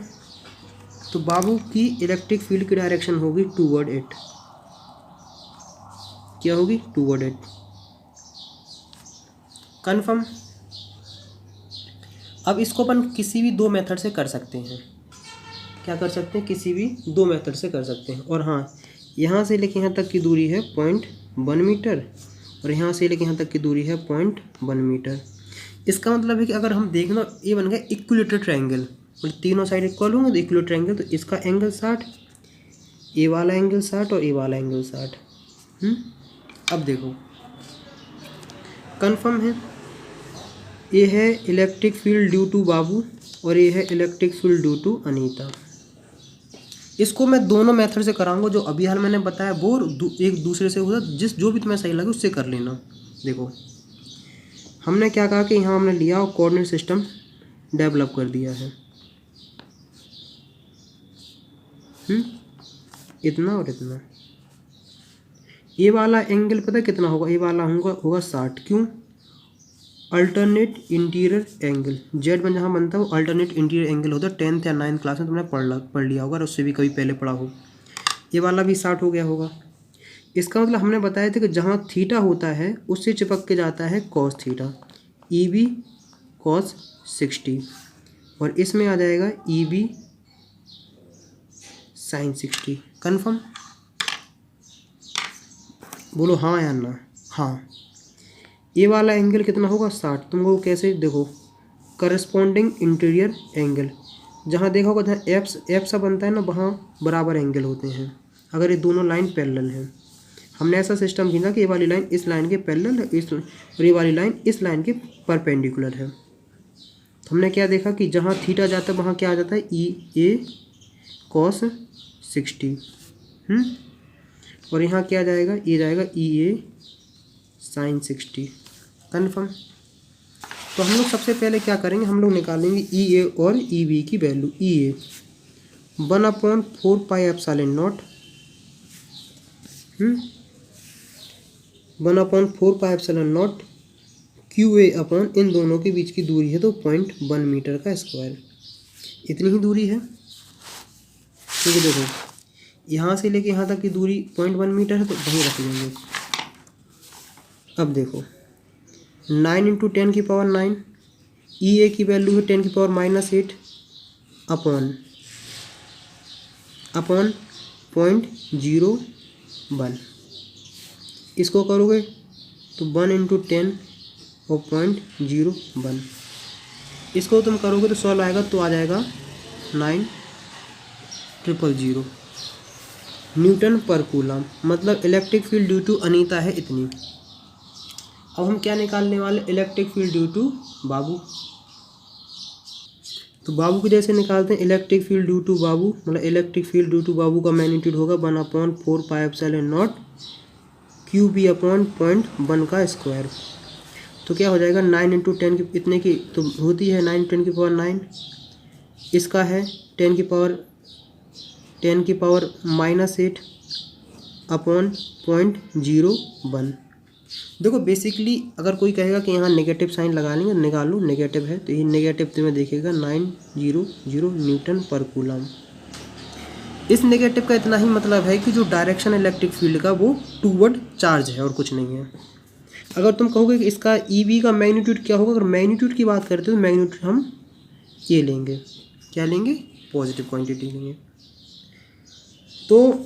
तो बाबू की इलेक्ट्रिक फील्ड की डायरेक्शन होगी टूवर्ड इट। क्या होगी, टूवर्ड इट। कन्फर्म। अब इसको अपन किसी भी 2 मेथड से कर सकते हैं। क्या कर सकते हैं, किसी भी 2 मेथड से कर सकते हैं। और हाँ, यहाँ से लेके यहाँ तक की दूरी है 0.1 मीटर और यहाँ से लेके यहाँ तक की दूरी है 0.1 मीटर। इसका मतलब है कि अगर हम देखें तो ये बन गया इक्विलेटरल ट्रायंगल, मतलब तीनों साइड इक्वल होंगे तो इक्विलेटरल ट्रायंगल। तो इसका एंगल 60, ए वाला एंगल 60 और ए वाला एंगल 60। अब देखो कन्फर्म है, ये है electric field due to Babu और ये है electric field due to Anita. इसको मैं दोनों मेथड से कराऊंगा, जो अभी हाल मैंने बताया वो एक दूसरे से होगा, जो भी तुम्हें सही लगे उससे कर लेना। देखो हमने क्या कहा कि यहाँ हमने लिया और कोऑर्डिनेट सिस्टम डेवलप कर दिया है। इतना और इतना। ये वाला एंगल पता कितना होगा, ये वाला होगा 60। क्यों, alternate interior angle, Z one जहाँ बनता है वो अल्टरनेट इंटीरियर एंगल होता है। 10th या 9th क्लास में तुमने पढ़ लिया होगा और उससे भी कभी पहले पढ़ा हो। ये वाला भी स्टार्ट हो गया होगा। इसका मतलब हमने बताया था कि जहाँ थीटा होता है उससे चिपक के जाता है cos theta, E B cos 60, और इसमें आ जाएगा ई बी साइन 60। कन्फर्म? बोलो हाँ या ना। हाँ। ये वाला एंगल कितना होगा 60। तुमको कैसे देखो, करस्पॉन्डिंग इंटीरियर एंगल, जहाँ देखा होगा जहाँ एफ सा बनता है ना वहाँ बराबर एंगल होते हैं अगर ये दोनों लाइन पैरेलल हैं। हमने ऐसा सिस्टम खींचा कि ये वाली लाइन इस लाइन के पैरेलल है, इस और ये वाली लाइन इस लाइन के परपेंडिकुलर है। तो हमने क्या देखा कि जहाँ थीटा जाता है वहाँ क्या आ जाता है ई ए कॉस 60, और यहाँ क्या जाएगा, ये जाएगा ई ए साइन 60। कन्फर्म? तो हम लोग सबसे पहले क्या करेंगे, हम लोग निकालेंगे ई ए और ई बी की value. E A 1/4 pi epsilon not, 1/4 pi epsilon not Q A upon इन दोनों के बीच की दूरी है तो 0.1 मीटर का स्क्वायर, इतनी ही दूरी है। ठीक है, देखो यहाँ से लेके यहाँ तक की दूरी 0.1 मीटर है तो वहीं रख लेंगे। अब देखो 9 × 10⁻⁹, ई ए की वैल्यू है 10⁻⁻8 अपॉन 0.01। इसको करोगे तो 1 × 10 और 0.01। इसको तुम करोगे तो सॉल्व आएगा तो आ जाएगा 9,000 न्यूटन पर कूलम, मतलब electric field due to Anita है इतनी। अब हम क्या निकालने वाले, electric field due to Babu. तो बाबू की जैसे निकालते हैं electric field due to Babu, मतलब electric field due to Babu का मैग्नीट्यूड होगा 1/4 pi epsilon not q B upon 0.1 का स्क्वायर। तो क्या हो जाएगा 9 × 10 की इतने की तो होती है 9 × 10⁻⁹, इसका है 10⁻⁻8 अपॉन 0.01। देखो बेसिकली अगर कोई कहेगा कि यहाँ नेगेटिव साइन लगा लेंगे, निकालो नेगेटिव है तो ये नेगेटिव तुम्हें देखेगा 900 न्यूटन पर कूलम। इस नेगेटिव का इतना ही मतलब है कि जो डायरेक्शन इलेक्ट्रिक फील्ड का वो टूवर्ड चार्ज है और कुछ नहीं है। अगर तुम कहोगे कि इसका ई बी का मैग्नीट्यूड क्या होगा, अगर मैग्नीट्यूड की बात करते हो तो मैग्नीट्यूड हम ये लेंगे, क्या लेंगे, पॉजिटिव क्वांटिटी लेंगे। तो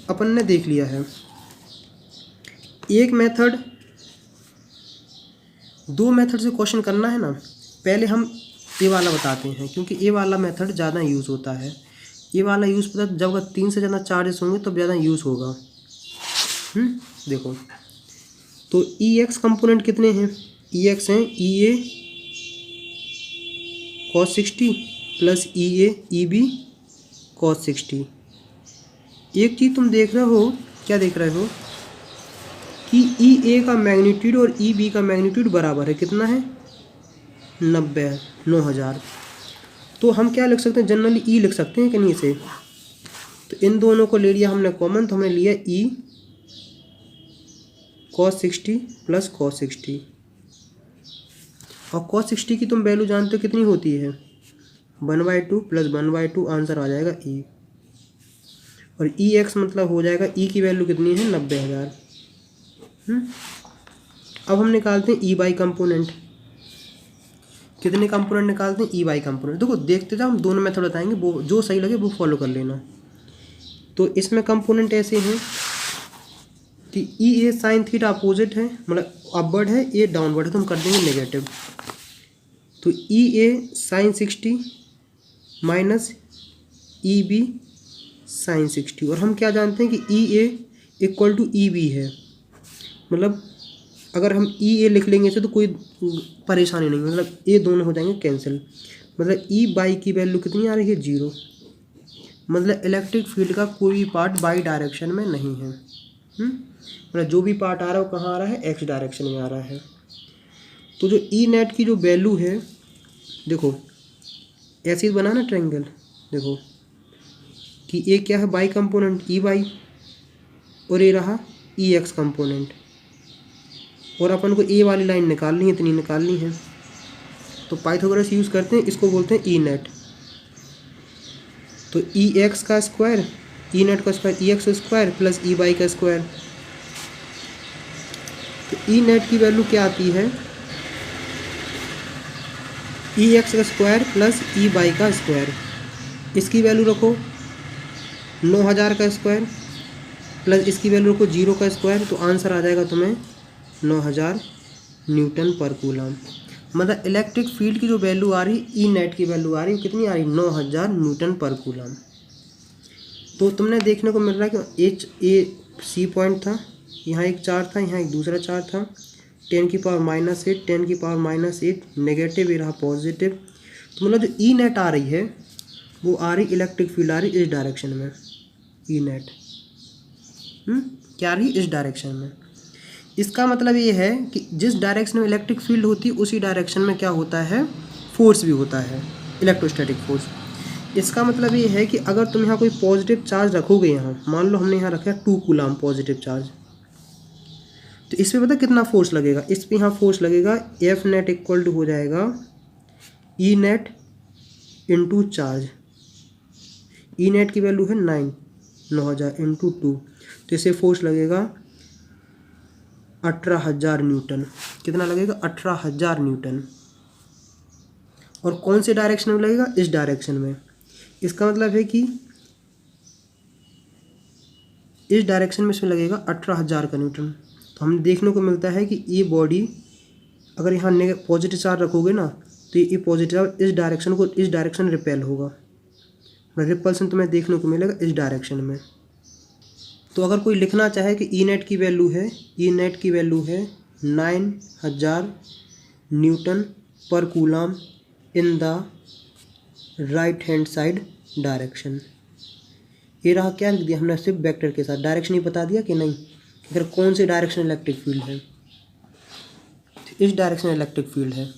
अपन ने देख लिया है एक मेथड, दो मेथड से क्वेश्चन करना है ना। पहले हम ये वाला बताते हैं क्योंकि ये वाला मेथड ज़्यादा यूज़ होता है। ये वाला यूज़ पता जब अगर 3 से ज़्यादा चार्जेस होंगे तब ज़्यादा यूज़ होगा। देखो तो ई एक्स कंपोनेंट कितने हैं, ई एक्स हैं ई ए कॉस 60 प्लस ई ए ई बी कॉस 60। एक चीज़ तुम देख रहे हो, क्या देख रहे हो कि ई ए का मैग्नीट्यूड और ई बी का मैग्नीट्यूड बराबर है, कितना है 9000। तो हम क्या लिख सकते हैं, जनरली ई लिख सकते हैं कि नहीं इसे। तो इन दोनों को ले लिया हमने कॉमन, तो हमने लिया ई cos 60 प्लस cos 60, और cos 60 की तुम वैल्यू जानते हो कितनी होती है 1/2 प्लस 1/2, आंसर आ जाएगा ई। और ई एक्स मतलब हो जाएगा ई की वैल्यू कितनी है 90000। अब हम निकालते हैं ई बाई कंपोनेंट। कितने कंपोनेंट निकालते हैं, ई बाई कंपोनेंट। देखो देखते जाओ, हम दोनों मेथड बताएंगे, वो जो सही लगे वो फॉलो कर लेना। तो इसमें कंपोनेंट ऐसे हैं कि E A sine theta opposite है, मतलब अपवर्ड है, ए डाउनवर्ड है, तो हम कर देंगे नेगेटिव। तो E A sine 60 minus E B sine 60, और हम क्या जानते हैं कि E A equal to E B है, मतलब अगर हम ई ए लिख लेंगे इसे तो कोई परेशानी नहीं, मतलब ए दोनों हो जाएंगे कैंसिल। मतलब ई बाई की वैल्यू कितनी आ रही है 0, मतलब इलेक्ट्रिक फील्ड का कोई भी पार्ट बाई डायरेक्शन में नहीं है। मतलब जो भी पार्ट आ रहा है वो कहाँ आ रहा है, एक्स डायरेक्शन में आ रहा है। तो जो ई नेट की जो वैल्यू है, देखो ऐसे ही बना ना ट्रायंगल, देखो कि ए क्या है बाई कंपोनेंट ई बाई, और ये रहा ई एक्स कंपोनेंट। और अपन को ए वाली लाइन निकालनी है, इतनी निकालनी है। तो पाइथागोरस यूज़ करते हैं, इसको बोलते हैं ई नेट। तो ई एक्स का स्क्वायर, ई नेट का square E X square plus E Y का स्क्वायर। तो ई नेट की वैल्यू क्या आती है, ई एक्स का स्क्वायर प्लस ई वाई का स्क्वायर। इसकी वैल्यू रखो 9000 का स्क्वायर प्लस इसकी वैल्यू रखो 0 का स्क्वायर, तो आंसर आ जाएगा तुम्हें 9000 न्यूटन पर कूलम। मतलब इलेक्ट्रिक फील्ड की जो वैल्यू आ रही, ई नेट की वैल्यू आ रही, वो कितनी आ रही, 9000 न्यूटन पर कूलम। तो तुमने देखने को मिल रहा है कि एच ए सी पॉइंट था, यहाँ एक चार्ज था, यहाँ एक दूसरा चार्ज था, 10 की पावर -8, 10 की पावर -8, नेगेटिव ये रहा पॉजिटिव। तो मतलब जो ई नेट आ रही है वो आ रही, इलेक्ट्रिक फील्ड आ रही इस डायरेक्शन में, ई नेट क्या रही, इस डायरेक्शन में। इसका मतलब ये है कि जिस डायरेक्शन में इलेक्ट्रिक फील्ड होती है उसी डायरेक्शन में क्या होता है, फोर्स भी होता है, इलेक्ट्रोस्टैटिक फोर्स। इसका मतलब ये है कि अगर तुम यहाँ कोई पॉजिटिव चार्ज रखोगे, यहाँ मान लो हमने यहाँ रखा है 2 कूलम पॉजिटिव चार्ज, तो इस पर पता कितना फोर्स लगेगा, इस पर यहाँ फोर्स लगेगा एफ नेट इक्वल टू हो जाएगा ई नेट इंटू चार्ज। ई नेट की वैल्यू है 9000 इंटू 2, तो इसे फोर्स लगेगा 18000 न्यूटन। कितना लगेगा, 18000 न्यूटन। और कौन से डायरेक्शन में लगेगा, इस डायरेक्शन में। इसका मतलब है कि इस डायरेक्शन में इसमें लगेगा 18000 का न्यूटन। तो हमें देखने को मिलता है कि ये बॉडी अगर यहाँ पॉजिटिव चार्ज रखोगे ना, तो ये पॉजिटिव चार्ज इस डायरेक्शन को, इस डायरेक्शन रिपेल होगा, रिपल्सन तुम्हें देखने को मिलेगा इस डायरेक्शन में। तो अगर कोई लिखना चाहे कि ई नेट की वैल्यू है, ई नेट की वैल्यू है 9000 न्यूटन पर coulomb in the right hand side direction. ये रहा, क्या लिख दिया हमने, सिर्फ वेक्टर के साथ, डायरेक्शन ही बता दिया कि नहीं, अगर कौन से डायरेक्शन इलेक्ट्रिक फील्ड है, इस डायरेक्शन इलेक्ट्रिक फील्ड है।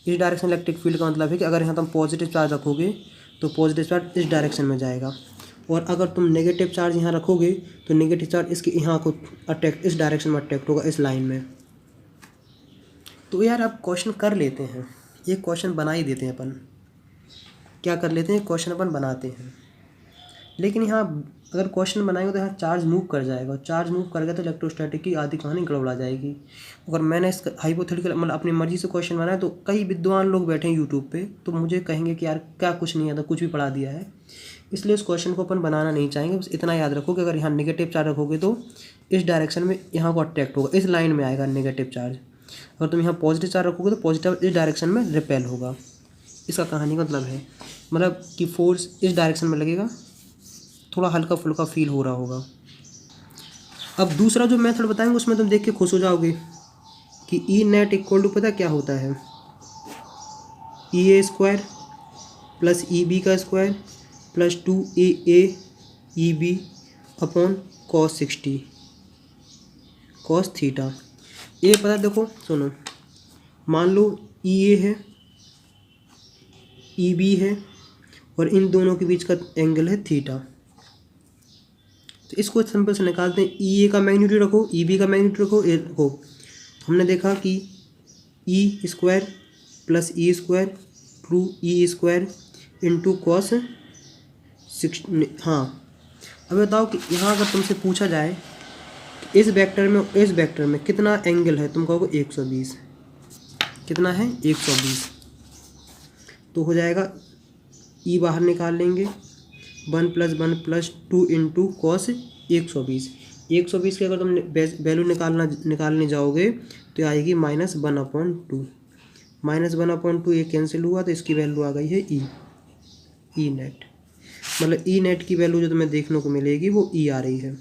इस डायरेक्शन इलेक्ट्रिक फील्ड का मतलब है कि अगर यहाँ तुम पॉजिटिव चार्ज रखोगे तो पॉजिटिव चार्ज इस डायरेक्शन में जाएगा, और अगर तुम नेगेटिव चार्ज यहाँ रखोगे तो नेगेटिव चार्ज इसके यहाँ को अट्रैक्ट, इस डायरेक्शन में अट्रैक्ट होगा, इस लाइन में। तो यार आप क्वेश्चन कर लेते हैं, ये क्वेश्चन बना ही देते हैं अपन, क्या कर लेते हैं, क्वेश्चन अपन बनाते हैं। लेकिन यहाँ अगर क्वेश्चन बनाएंगे तो यहाँ चार्ज मूव कर जाएगा, चार्ज मूव करेगा तो इलेक्ट्रोस्टैटिक की आधी कहानी गड़बड़ा जाएगी। अगर मैंने इस हाइपोथेटिकल मतलब अपनी मर्जी से क्वेश्चन बनाया तो कई विद्वान लोग बैठे हैं यूट्यूब पे, तो मुझे कहेंगे कि यार क्या कुछ नहीं आता, कुछ भी पढ़ा दिया है। इसलिए इस क्वेश्चन को अपन बनाना नहीं चाहेंगे। बस इतना याद रखो कि अगर यहाँ नेगेटिव चार्ज रखोगे तो इस डायरेक्शन में यहाँ को अट्रैक्ट होगा, इस लाइन में आएगा नेगेटिव चार्ज। अगर तुम यहाँ पॉजिटिव चार्ज रखोगे तो पॉजिटिव इस डायरेक्शन में रिपेल होगा। इसका कहानी का मतलब है, मतलब कि फोर्स इस डायरेक्शन में लगेगा। थोड़ा हल्का फुल्का फील हो रहा होगा। अब दूसरा जो मेथड बताएंगे उसमें तुम देख के खुश हो जाओगे कि ई नेट इक्वल टू पता क्या होता है, E A square plus E B का square plus 2AA E B upon cos 60 cos theta. ये पता देखो, सुनो, मान लो ई ए है, ई बी है, और इन दोनों के बीच का एंगल है थीटा। तो इसको सिंपल से निकालते हैं। ई ए का मैग्नीट्यूड रखो, ई बी का मैग्नीट्यूड रखो, ए रखो। हमने देखा कि E square plus E square 2E square into cos 60। हाँ, अब बताओ कि यहाँ अगर तुमसे पूछा जाए कि इस वेक्टर में कितना एंगल है, तुम कहोगे 120। कितना है, 120। तो हो जाएगा ई बाहर निकाल लेंगे, 1 + 1 + 2 इंटू कॉस 120। 120 की अगर तुम वैल्यू निकालने जाओगे तो आएगी -1/2। -1/2 ये कैंसिल हुआ तो इसकी वैल्यू आ गई है ई नेट। मतलब ई नेट की वैल्यू जो तुम्हें देखने को मिलेगी वो ई आ रही है।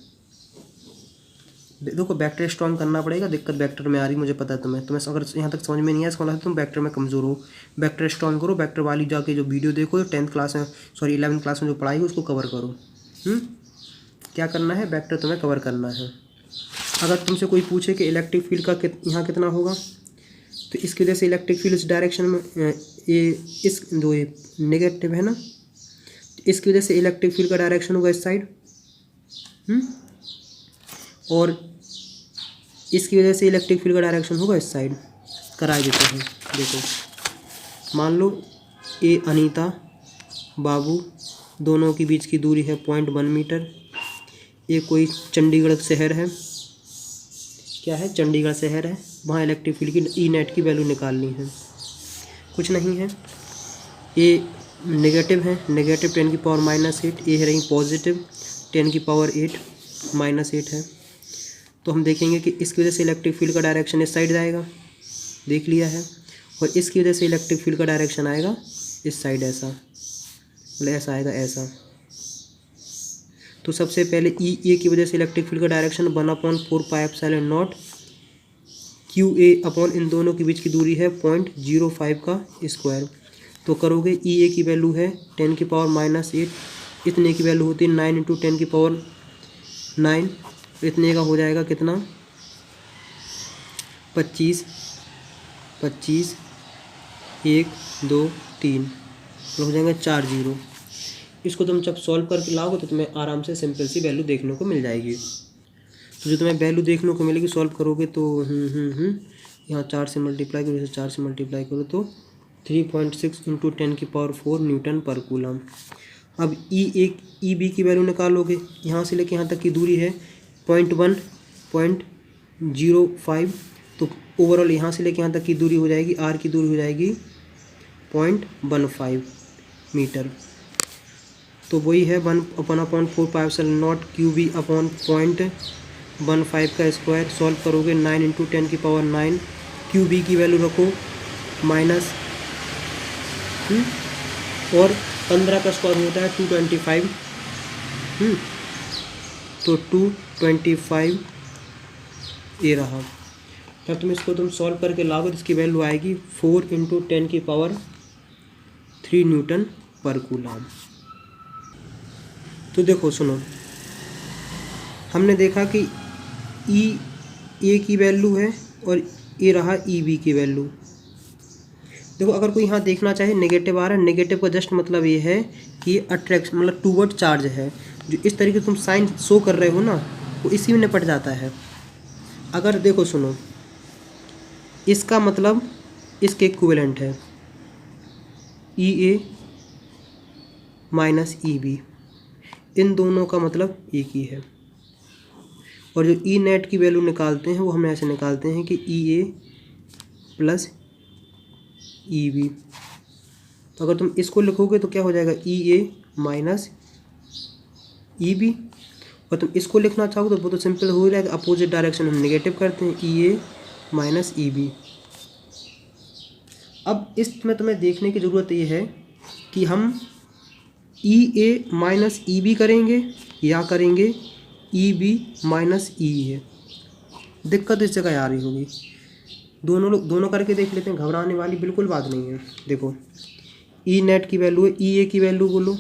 देखो वेक्टर स्ट्रॉन्ग करना पड़ेगा, दिक्कत वेक्टर में आ रही मुझे पता है तुम्हें अगर यहाँ तक समझ में नहीं आया इसका मतलब तुम वेक्टर में कमज़ोर हो। वेक्टर स्ट्रॉन्ग करो, वेक्टर वाली जाके जो वीडियो देखो, जो 10th क्लास में 11th क्लास में जो पढ़ाई है उसको कवर करो। क्या करना है, वेक्टर तुम्हें कवर करना है। अगर तुमसे कोई पूछे कि इलेक्ट्रिक फील्ड का यहाँ कितना होगा, तो इसकी वजह से इलेक्ट्रिक फील्ड इस डायरेक्शन में ये नेगेटिव है ना, इसकी वजह से इलेक्ट्रिक फील्ड का डायरेक्शन होगा इस साइड। और इसकी वजह से इलेक्ट्रिक फील्ड का डायरेक्शन होगा इस साइड। करा देते हैं। देखो मान लो ए अनीता बाबू दोनों के बीच की दूरी है 0.1 मीटर। ये कोई चंडीगढ़ शहर है, क्या है, चंडीगढ़ शहर है। वहाँ इलेक्ट्रिक फील्ड की ई नेट की वैल्यू निकालनी है, कुछ नहीं है। ये नेगेटिव है, नेगेटिव 10⁻⁸। ये है रही पॉजिटिव 10⁸ -8 है। तो हम देखेंगे कि इसकी वजह से इलेक्ट्रिक फील्ड का डायरेक्शन इस साइड जाएगा, देख लिया है। और इसकी वजह से इलेक्ट्रिक फील्ड का डायरेक्शन आएगा इस साइड, ऐसा, मतलब ऐसा आएगा, ऐसा। तो सबसे पहले ई ए की वजह से इलेक्ट्रिक फील्ड का डायरेक्शन 1/4πε0 क्यू ए अपॉन इन दोनों के बीच की दूरी है 0.05 का स्क्वायर। तो करोगे ई ए की वैल्यू है 10⁻⁸, इतने की वैल्यू होती है 9 × 10⁹, इतने का हो जाएगा कितना, 25, 1 2 3, हो जाएंगे 4 0। इसको तुम जब सॉल्व करके लाओगे तो तुम्हें आराम से सिंपल सी वैल्यू देखने को मिल जाएगी। तो जो तुम्हें वैल्यू देखने को मिलेगी सॉल्व करोगे तो यहाँ 4 से मल्टीप्लाई करो, 4 से मल्टीप्लाई करो तो 3.6 × 10⁴ न्यूटन पर कूलम। अब ई बी की वैल्यू निकालोगे, यहाँ से लेके यहाँ तक की दूरी है 0.1 0.05। तो ओवरऑल यहाँ से लेके यहाँ तक की दूरी हो जाएगी, आर की दूरी हो जाएगी 0.15 मीटर। तो वही है 1/4πε0 क्यू बी अपॉन 0.15 का स्क्वायर। सॉल्व करोगे 9 × 10⁹, क्यू बी की वैल्यू रखो माइनस, और 15 का स्क्वायर होता है 225, तो 225 ये रहा। तब तुम सॉल्व करके लाओगे तो इसकी वैल्यू आएगी 4 × 10⁻³ न्यूटन पर कूलम। तो देखो सुनो, हमने देखा कि ई ए की वैल्यू है और ये रहा ई बी की वैल्यू। देखो अगर कोई यहाँ देखना चाहे नेगेटिव आ रहा है, नेगेटिव का जस्ट मतलब ये है कि ये अट्रैक्शन मतलब टूवर्ड चार्ज है। जो इस तरीके से तुम साइन शो कर रहे हो ना, वो इसी में निपट जाता है। अगर देखो सुनो, इसका मतलब इसके इक्विवेलेंट है ई ए माइनस ई बी, इन दोनों का मतलब एक ही है। और जो ई नेट की वैल्यू निकालते हैं वो हम ऐसे निकालते हैं कि ई ए प्लस ई बी। तो अगर तुम इसको लिखोगे तो क्या हो जाएगा, ई ए माइनस ई बी। और तुम इसको लिखना चाहोगे तो वो तो सिंपल हो जाएगा, अपोजिट डायरेक्शन हम नेगेटिव करते हैं, ई ए माइनस ई बी। अब इसमें तुम्हें देखने की ज़रूरत ये है कि हम ई ए माइनस ई बी करेंगे या करेंगे ई बी माइनस ई ए। दिक्कत इस जगह आ रही होगी। दोनों करके देख लेते हैं, घबराने वाली बिल्कुल बात नहीं है। देखो ई नेट की वैल्यू है, ई ए की वैल्यू बोलो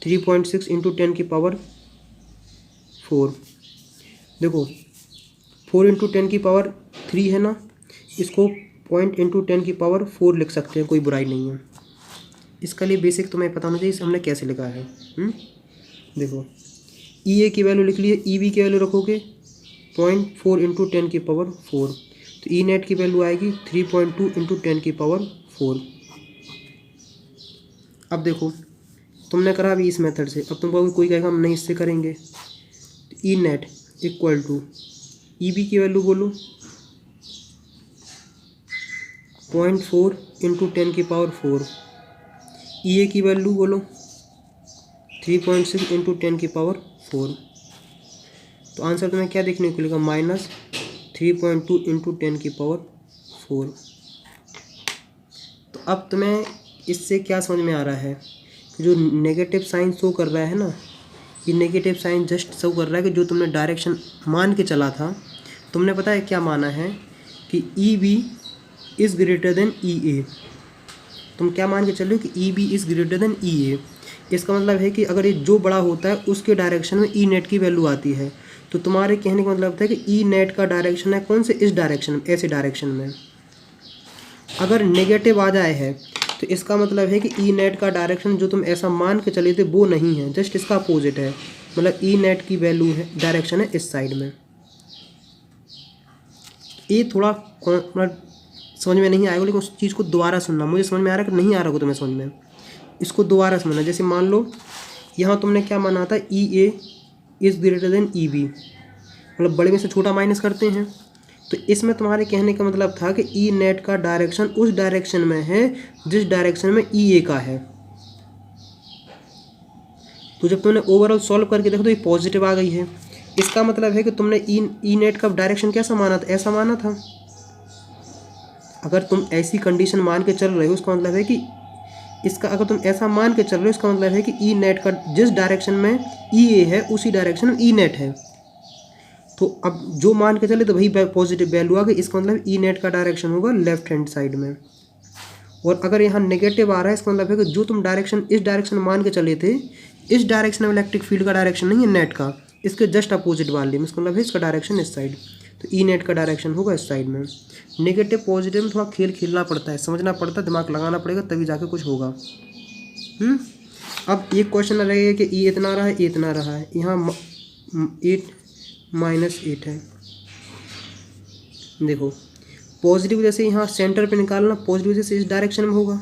3.6 × 10⁻⁴। देखो 4 × 10⁻³ है ना, इसको 0.10⁻⁴ लिख सकते हैं, कोई बुराई नहीं है। इसका लिए बेसिक तुम्हें पता होना चाहिए इसे हमने कैसे लिखा है। देखो ई ए की वैल्यू लिख लिए, ई बी की वैल्यू रखोगे 0.4 × 10⁻⁴। तो ई नेट की वैल्यू आएगी 3.2 × 10⁻⁴। अब देखो तुमने करा अभी इस मेथड से, अब तुम कहोगे कोई कहेगा हम नहीं इससे करेंगे। E net equal to E B की वैल्यू बोलो 0.4 × 10⁻⁴, ई ए की वैल्यू बोलो 3.6 × 10⁻⁴। तो आंसर तुम्हें क्या देखने को मिलेगा, -3.2 × 10⁻⁴। तो अब तुम्हें इससे क्या समझ में आ रहा है, जो नेगेटिव साइन शो कर रहा है ना, ये नेगेटिव साइन जस्ट शो कर रहा है कि जो तुमने डायरेक्शन मान के चला था, तुमने पता है क्या माना है कि E B is greater than E A. तुम क्या मान के चल रहे हो कि E B is greater than E A. इसका मतलब है कि अगर ये जो बड़ा होता है उसके डायरेक्शन में ई नेट की वैल्यू आती है। तो तुम्हारे कहने का मतलब है कि ई नेट का डायरेक्शन है कौन से, इस डायरेक्शन में, ऐसे डायरेक्शन में। अगर नेगेटिव आ जाए है तो इसका मतलब है कि ई नेट का डायरेक्शन जो तुम ऐसा मान के चले थे वो नहीं है, जस्ट इसका अपोजिट है। मतलब ई नेट की वैल्यू है, डायरेक्शन है इस साइड में। ये थोड़ा समझ में नहीं आएगा, लेकिन उस चीज़ को दोबारा सुनना। मुझे समझ में आ रहा है कि नहीं आ रहा होगा तुम्हें समझ में, इसको दोबारा समझना। जैसे मान लो यहाँ तुमने क्या माना था, E A is greater than E B, मतलब बड़े में से छोटा माइनस करते हैं। तो इसमें तुम्हारे कहने का मतलब था कि ई नेट का डायरेक्शन उस डायरेक्शन में है जिस डायरेक्शन में ई ए का है। तो जब तुमने ओवरऑल सॉल्व करके देखो तो ये पॉजिटिव आ गई है। इसका मतलब है कि तुमने ई नेट का डायरेक्शन कैसा माना था, ऐसा माना था। अगर तुम ऐसी कंडीशन मान के चल रहे हो, उसका मतलब है कि इसका अगर तुम ऐसा मान के चल रहे हो, इसका मतलब है कि ई नेट का जिस डायरेक्शन में ई ए है उसी डायरेक्शन में ई नेट है। तो अब जो मान के चले तो वही पॉजिटिव वैल्यू आ गई। इसका मतलब ई नेट का डायरेक्शन होगा लेफ्ट हैंड साइड में। और अगर यहाँ नेगेटिव आ रहा है, इसका मतलब है कि जो तुम डायरेक्शन इस डायरेक्शन में मान के चले थे, इस डायरेक्शन में इलेक्ट्रिक फील्ड का डायरेक्शन नहीं है नेट का, इसके जस्ट अपोजिट वाले में, इसका मतलब है इसका डायरेक्शन इस साइड। तो ई नेट का डायरेक्शन होगा इस साइड में। नेगेटिव पॉजिटिव में थोड़ा खेल खेलना पड़ता है, समझना पड़ता है, दिमाग लगाना पड़ेगा, तभी जाके कुछ होगा। अब एक क्वेश्चन रहेगा कि ई इतना रहा है, ए इतना रहा है, यहाँ 8 -8 है। देखो पॉजिटिव वजह से यहाँ सेंटर पे निकालना, पॉजिटिव वजह से इस डायरेक्शन में होगा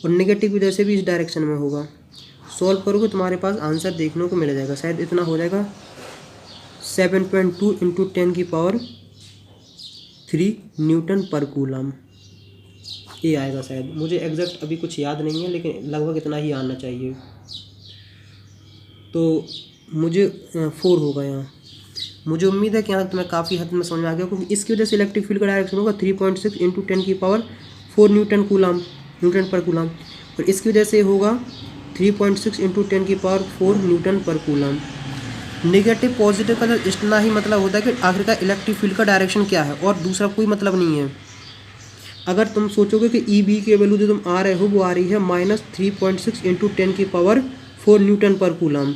और नेगेटिव वजह से भी इस डायरेक्शन में होगा। सॉल्व करोगे तुम्हारे पास आंसर देखने को मिल जाएगा, शायद इतना हो जाएगा 7.2 × 10⁻³ न्यूटन पर कूलम, ये आएगा शायद। मुझे एग्जैक्ट अभी कुछ याद नहीं है, लेकिन लगभग इतना ही आना चाहिए। तो मुझे 4 होगा यहाँ। मुझे उम्मीद है कि यहाँ तुम्हें काफ़ी हद में समझ में आ गया, क्योंकि इसकी वजह से इलेक्ट्रिक फील्ड का डायरेक्शन होगा 3.6 × 10⁻⁴ न्यूटन पर कूलम, और इसकी वजह से होगा 3.6 × 10⁻⁴ न्यूटन पर कूलम। नेगेटिव पॉजिटिव का इतना ही मतलब होता है कि आखिरकार इलेक्ट्रिक फील्ड का डायरेक्शन क्या है, और दूसरा कोई मतलब नहीं है। अगर तुम सोचोगे कि ई बी की वैल्यू जो तुम आ रहे हो वो आ रही है -3.6 × 10⁻⁴ न्यूटन पर कूलम,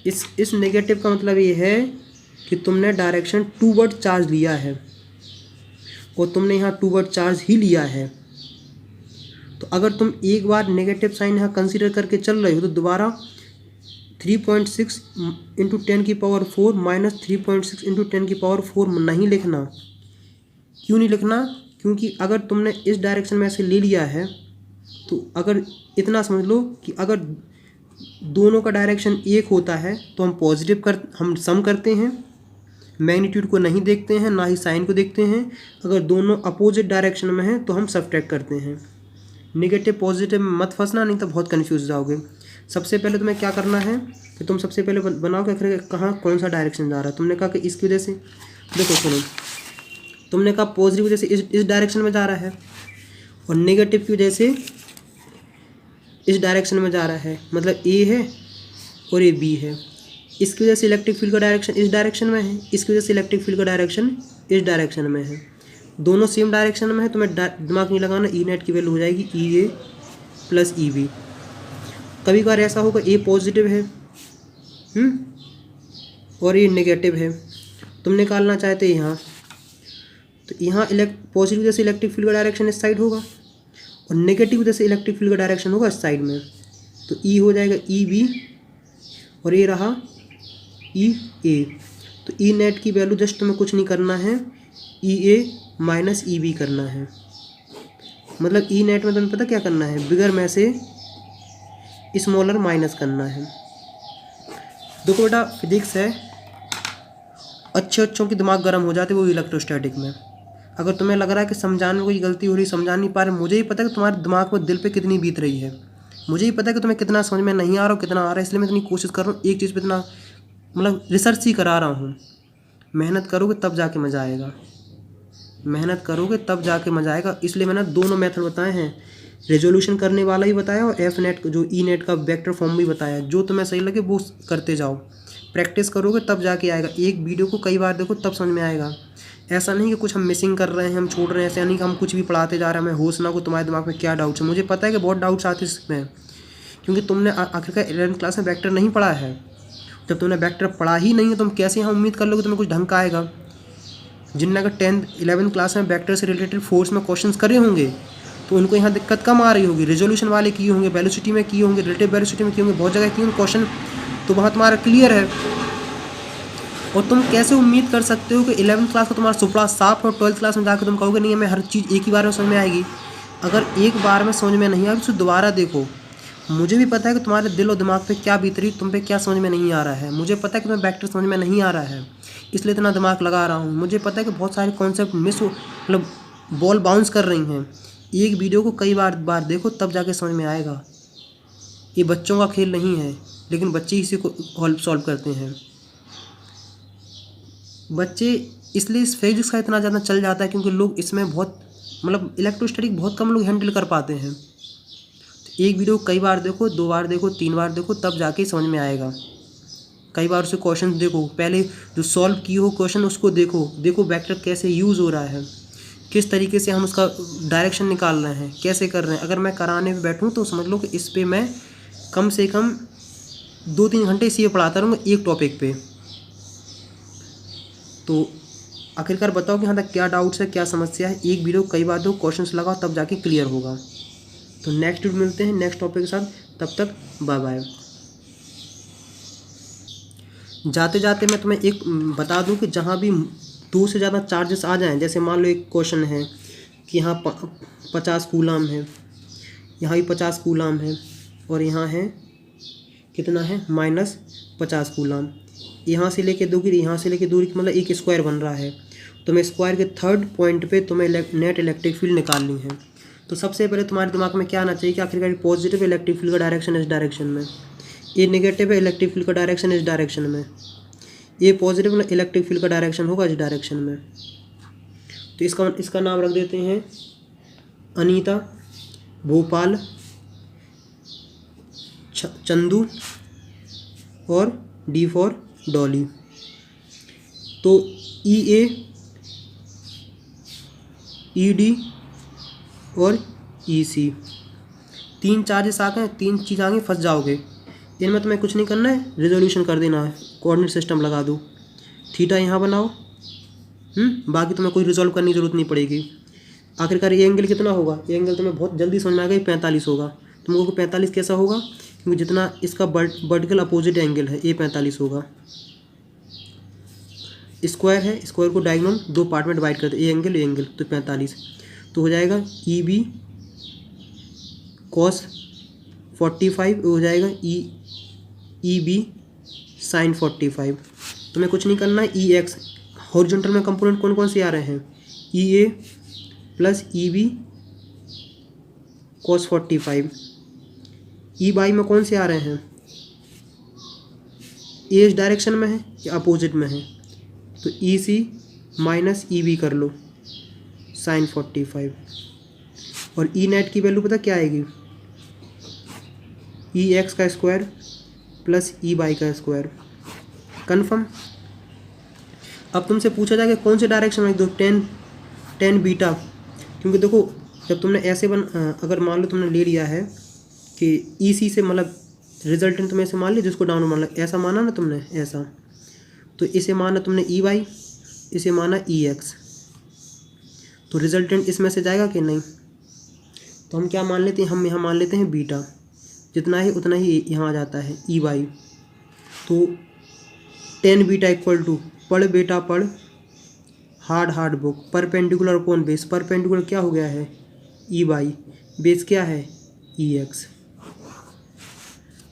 इस नेगेटिव का मतलब ये है कि तुमने डायरेक्शन टूवर्ड चार्ज लिया है, और तुमने यहाँ टूवर्ड चार्ज ही लिया है। तो अगर तुम एक बार नेगेटिव साइन यहाँ कंसीडर करके चल रहे हो, तो दोबारा 3.6 × 10⁻⁴ -3.6 × 10⁻⁴ नहीं लिखना। क्यों नहीं लिखना? क्योंकि अगर तुमने इस डायरेक्शन में ऐसे ले लिया है, तो अगर इतना समझ लो कि अगर दोनों का डायरेक्शन एक होता है तो हम सम करते हैं, मैग्नीट्यूड को नहीं देखते हैं, ना ही साइन को देखते हैं। अगर दोनों अपोजिट डायरेक्शन में हैं तो हम सब्ट्रैक्ट करते हैं। नेगेटिव पॉजिटिव में मत फंसना, नहीं तो बहुत कन्फ्यूज जाओगे। सबसे पहले तुम्हें क्या करना है कि तुम सबसे पहले बनाओ कि आखिर कहाँ कौन सा डायरेक्शन जा रहा है। तुमने कहा कि इसकी वजह से, देखो सुनो, तुमने कहा पॉजिटिव वजह से इस डायरेक्शन में जा रहा है, और नेगेटिव की वजह से इस डायरेक्शन में जा रहा है, मतलब ए है और ये बी है। इसकी वजह से इलेक्ट्रिक फील्ड का डायरेक्शन इस डायरेक्शन में है, इसकी वजह से इलेक्ट्रिक फील्ड का डायरेक्शन इस डायरेक्शन में है। दोनों सेम डायरेक्शन में है, तुम्हें दिमाग नहीं लगाना। ई नेट की वैल्यू हो जाएगी ई ए प्लस ई बी। कभी कभार ऐसा होगा ए पॉजिटिव है और ये नेगेटिव है, तुम निकालना चाहते यहाँ, तो यहाँ पॉजिटिव वजह से इलेक्ट्रिक फील्ड का डायरेक्शन इस साइड होगा, और नेगेटिव वजह से इलेक्ट्रिक फील्ड का डायरेक्शन होगा इस साइड में। तो ई हो जाएगा ई बी, और ये रहा ई ए। तो ई नेट की वैल्यू जस्ट तुम्हें कुछ नहीं करना है, ई ए माइनस ई बी करना है। मतलब ई नेट में तुम्हें पता क्या करना है, बिगर में से स्मॉलर माइनस करना है। देखो बेटा, फिजिक्स है, अच्छों की दिमाग गर्म हो जाते वो इलेक्ट्रोस्टैटिक में। अगर तुम्हें लग रहा है कि समझाने में कोई गलती हो रही, समझा नहीं पा रहे, मुझे ही पता है कि तुम्हारे दिमाग में दिल पे कितनी बीत रही है। मुझे ही पता है कि तुम्हें कितना समझ में नहीं आ रहा हो, कितना आ रहा है, इसलिए मैं इतनी कोशिश कर रहा हूँ एक चीज़ पे इतना मतलब रिसर्च ही करा रहा हूँ। मेहनत करोगे तब जाके मज़ा आएगा, मेहनत करोगे तब जाके मज़ा आएगा। इसलिए मैंने दोनों मेथड बताए हैं, रेजोल्यूशन करने वाला ही बताया और एफ नेट जो ई नेट का वेक्टर फॉर्म भी बताया। जो तुम्हें सही लगे वो करते जाओ, प्रैक्टिस करोगे तब जाके आएगा। एक वीडियो को कई बार देखो तब समझ में आएगा। ऐसा नहीं कि कुछ हम मिसिंग कर रहे हैं, हम छोड़ रहे हैं, ऐसा नहीं कि हम कुछ भी पढ़ाते जा रहे हैं। मैं होश ना को तुम्हारे दिमाग में क्या डाउट्स है, मुझे पता है कि बहुत डाउट्स आते हैं इसमें, क्योंकि तुमने आखिरकार 11th क्लास में वेक्टर नहीं पढ़ा है। जब तुमने वेक्टर पढ़ा ही नहीं है तो तुम कैसे यहाँ उम्मीद कर लोगे तुम्हें कुछ ढंग का आएगा। जिनने अगर 10th 11th क्लास में वेक्टर से रिलेटेड फोर्स में क्वेश्चंस करे होंगे तो उनको यहाँ दिक्कत कम आ रही होगी। रेजोल्यूशन वाले किए होंगे, वेलोसिटी में किए होंगे, रिलेटिव वेलोसिटी में किए होंगे, बहुत जगह किए होंगे क्वेश्चन, तो वहाँ तुम्हारा क्लियर है। और तुम कैसे उम्मीद कर सकते हो कि 11th क्लास का तुम्हारा सुपड़ा साफ हो, 12th क्लास में जाकर तुम कहोगे नहीं हमें हर चीज़ एक ही बार में समझ में आएगी। अगर एक बार में समझ में नहीं आएगी तो दोबारा देखो। मुझे भी पता है कि तुम्हारे दिल और दिमाग पे क्या बीत रही, तुम पे क्या समझ में नहीं आ रहा है। मुझे पता है कि तुम्हें वेक्टर समझ में नहीं आ रहा है, इसलिए इतना दिमाग लगा रहा हूँ। मुझे पता है कि बहुत सारे कॉन्सेप्ट मतलब बॉल बाउंस कर रही हैं। एक वीडियो को कई बार देखो तब जाके समझ में आएगा। ये बच्चों का खेल नहीं है, लेकिन बच्चे इसी को सॉल्व करते हैं। बच्चे इसलिए इस फिजिक्स का इतना ज़्यादा चल जाता है क्योंकि लोग इसमें बहुत मतलब इलेक्ट्रोस्टैटिक बहुत कम लोग हैंडल कर पाते हैं। तो एक वीडियो कई बार देखो, 2 बार देखो, 3 बार देखो, तब जाके समझ में आएगा। कई बार उसे क्वेश्चन देखो, पहले जो सॉल्व की हो क्वेश्चन उसको देखो वेक्टर कैसे यूज़ हो रहा है, किस तरीके से हम उसका डायरेक्शन निकाल रहे हैं, कैसे कर रहे हैं। अगर मैं कराने पे बैठूँ तो समझ लो कि इस पर मैं कम से कम 2-3 घंटे इसी पे पढ़ाता रहूँगा एक टॉपिक पे। तो आखिरकार बताओ कि यहाँ तक क्या डाउट्स है, क्या समस्या है। एक वीडियो कई बार दो, क्वेश्चंस लगाओ, तब जाके क्लियर होगा। तो नेक्स्ट वीडियो मिलते हैं नेक्स्ट टॉपिक के साथ, तब तक बाय बाय। जाते जाते मैं तुम्हें एक बता दूं कि जहाँ भी 2 से ज़्यादा चार्जेस आ जाएं, जैसे मान लो एक क्वेश्चन है कि यहाँ 50 कूलाम है, यहाँ भी 50 कूलाम है, और यहाँ है कितना है -50 कूलाम। यहाँ से लेके दूरी, यहाँ से लेके दूरी मतलब एक स्क्वायर बन रहा है। तो मैं स्क्वायर के 3rd पॉइंट पे तुम्हें नेट इलेक्ट्रिक फील्ड निकालनी है। तो सबसे पहले तुम्हारे दिमाग में क्या आना चाहिए कि आखिरकार पॉजिटिव इलेक्ट्रिक फील्ड का डायरेक्शन इस डायरेक्शन में, ये नेगेटिव इलेक्ट्रिक फील्ड का डायरेक्शन इस डायरेक्शन में, ये पॉजिटिव इलेक्ट्रिक फील्ड का डायरेक्शन होगा इस डायरेक्शन में। तो इसका नाम रख देते हैं अनीता, भोपाल, चंदू और डी फॉर डॉली। तो EA, ED और EC 3 चार्जेस आ गए, 3 चीज़ आ गई, फंस जाओगे। इनमें तुम्हें कुछ नहीं करना है, रिजोल्यूशन कर देना है, कोऑर्डिनेट सिस्टम लगा दो, थीटा यहाँ बनाओ, बाकी तुम्हें कोई रिजॉल्व करने की जरूरत नहीं पड़ेगी। आखिरकार ये एंगल कितना होगा, ये एंगल तुम्हें बहुत जल्दी समझ में आ गई, 45 होगा। तुमको 45 कैसा होगा, क्योंकि जितना इसका वर्टिकल अपोजिट एंगल है ये 45 होगा। स्क्वायर है, स्क्वायर को डायगोनल 2 पार्ट में डिवाइड करते, ये एंगल तो 45। तो हो जाएगा EB cos 45, हो जाएगा EB sin 45। तुम्हें कुछ नहीं करना है। EX हॉरिजॉन्टल में कंपोनेंट कौन कौन से आ रहे हैं, EA plus EB cos 45। EY में कौन से आ रहे हैं, ए इस डायरेक्शन में है या अपोजिट में है, तो EC माइनस EB कर लो sin 45। और E नेट की वैल्यू पता क्या आएगी, EX का स्क्वायर प्लस EY का स्क्वायर। कन्फर्म। अब तुमसे पूछा जाए कि कौन से डायरेक्शन में, दो tan बीटा, क्योंकि देखो जब तुमने ऐसे अगर मान लो तुमने ले लिया है कि EC से मतलब रिजल्टेंट तुमने ऐसे मान लिया, जिसको डाउन मान लिया, ऐसा माना ना तुमने ऐसा, तो इसे माना तुमने EY, इसे माना EX, तो रिजल्टेंट इसमें से जाएगा कि नहीं। तो हम क्या मान लेते हैं, हम यहाँ मान लेते हैं बीटा, जितना है उतना ही यहाँ आ जाता है EY। तो tan बीटा इक्वल टू, पढ़ बेटा पढ़, hard book, perpendicular upon base, perpendicular क्या हो गया है EY, बेस क्या है EX।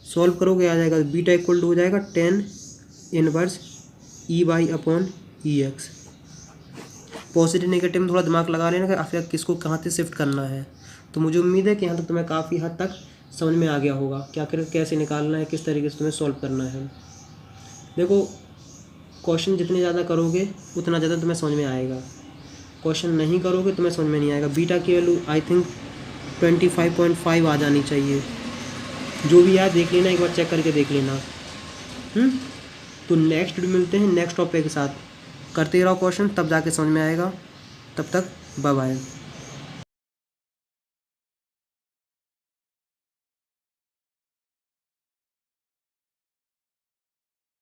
सॉल्व करोगे आ जाएगा बीटा इक्वल टू हो जाएगा tan inverse EY upon EX। Positive negative में थोड़ा दिमाग लगा लेना कि आखिर किसको कहाँ से शिफ्ट करना है। तो मुझे उम्मीद है कि यहाँ तक तुम्हें काफ़ी हद तक समझ में आ गया होगा कि आखिर कैसे निकालना है, किस तरीके से तुम्हें सॉल्व करना है। देखो क्वेश्चन जितने ज़्यादा करोगे उतना ज़्यादा तुम्हें समझ में आएगा, क्वेश्चन नहीं करोगे तुम्हें समझ में नहीं आएगा। बीटा की वैल्यू आई थिंक 25.5 आ जानी चाहिए, जो भी यार देख लेना, एक बार चेक करके देख लेना। तो नेक्स्ट मिलते हैं नेक्स्ट टॉपिक के साथ, करते रहो क्वेश्चन, तब जाके समझ में आएगा। तब तक बाय बाय।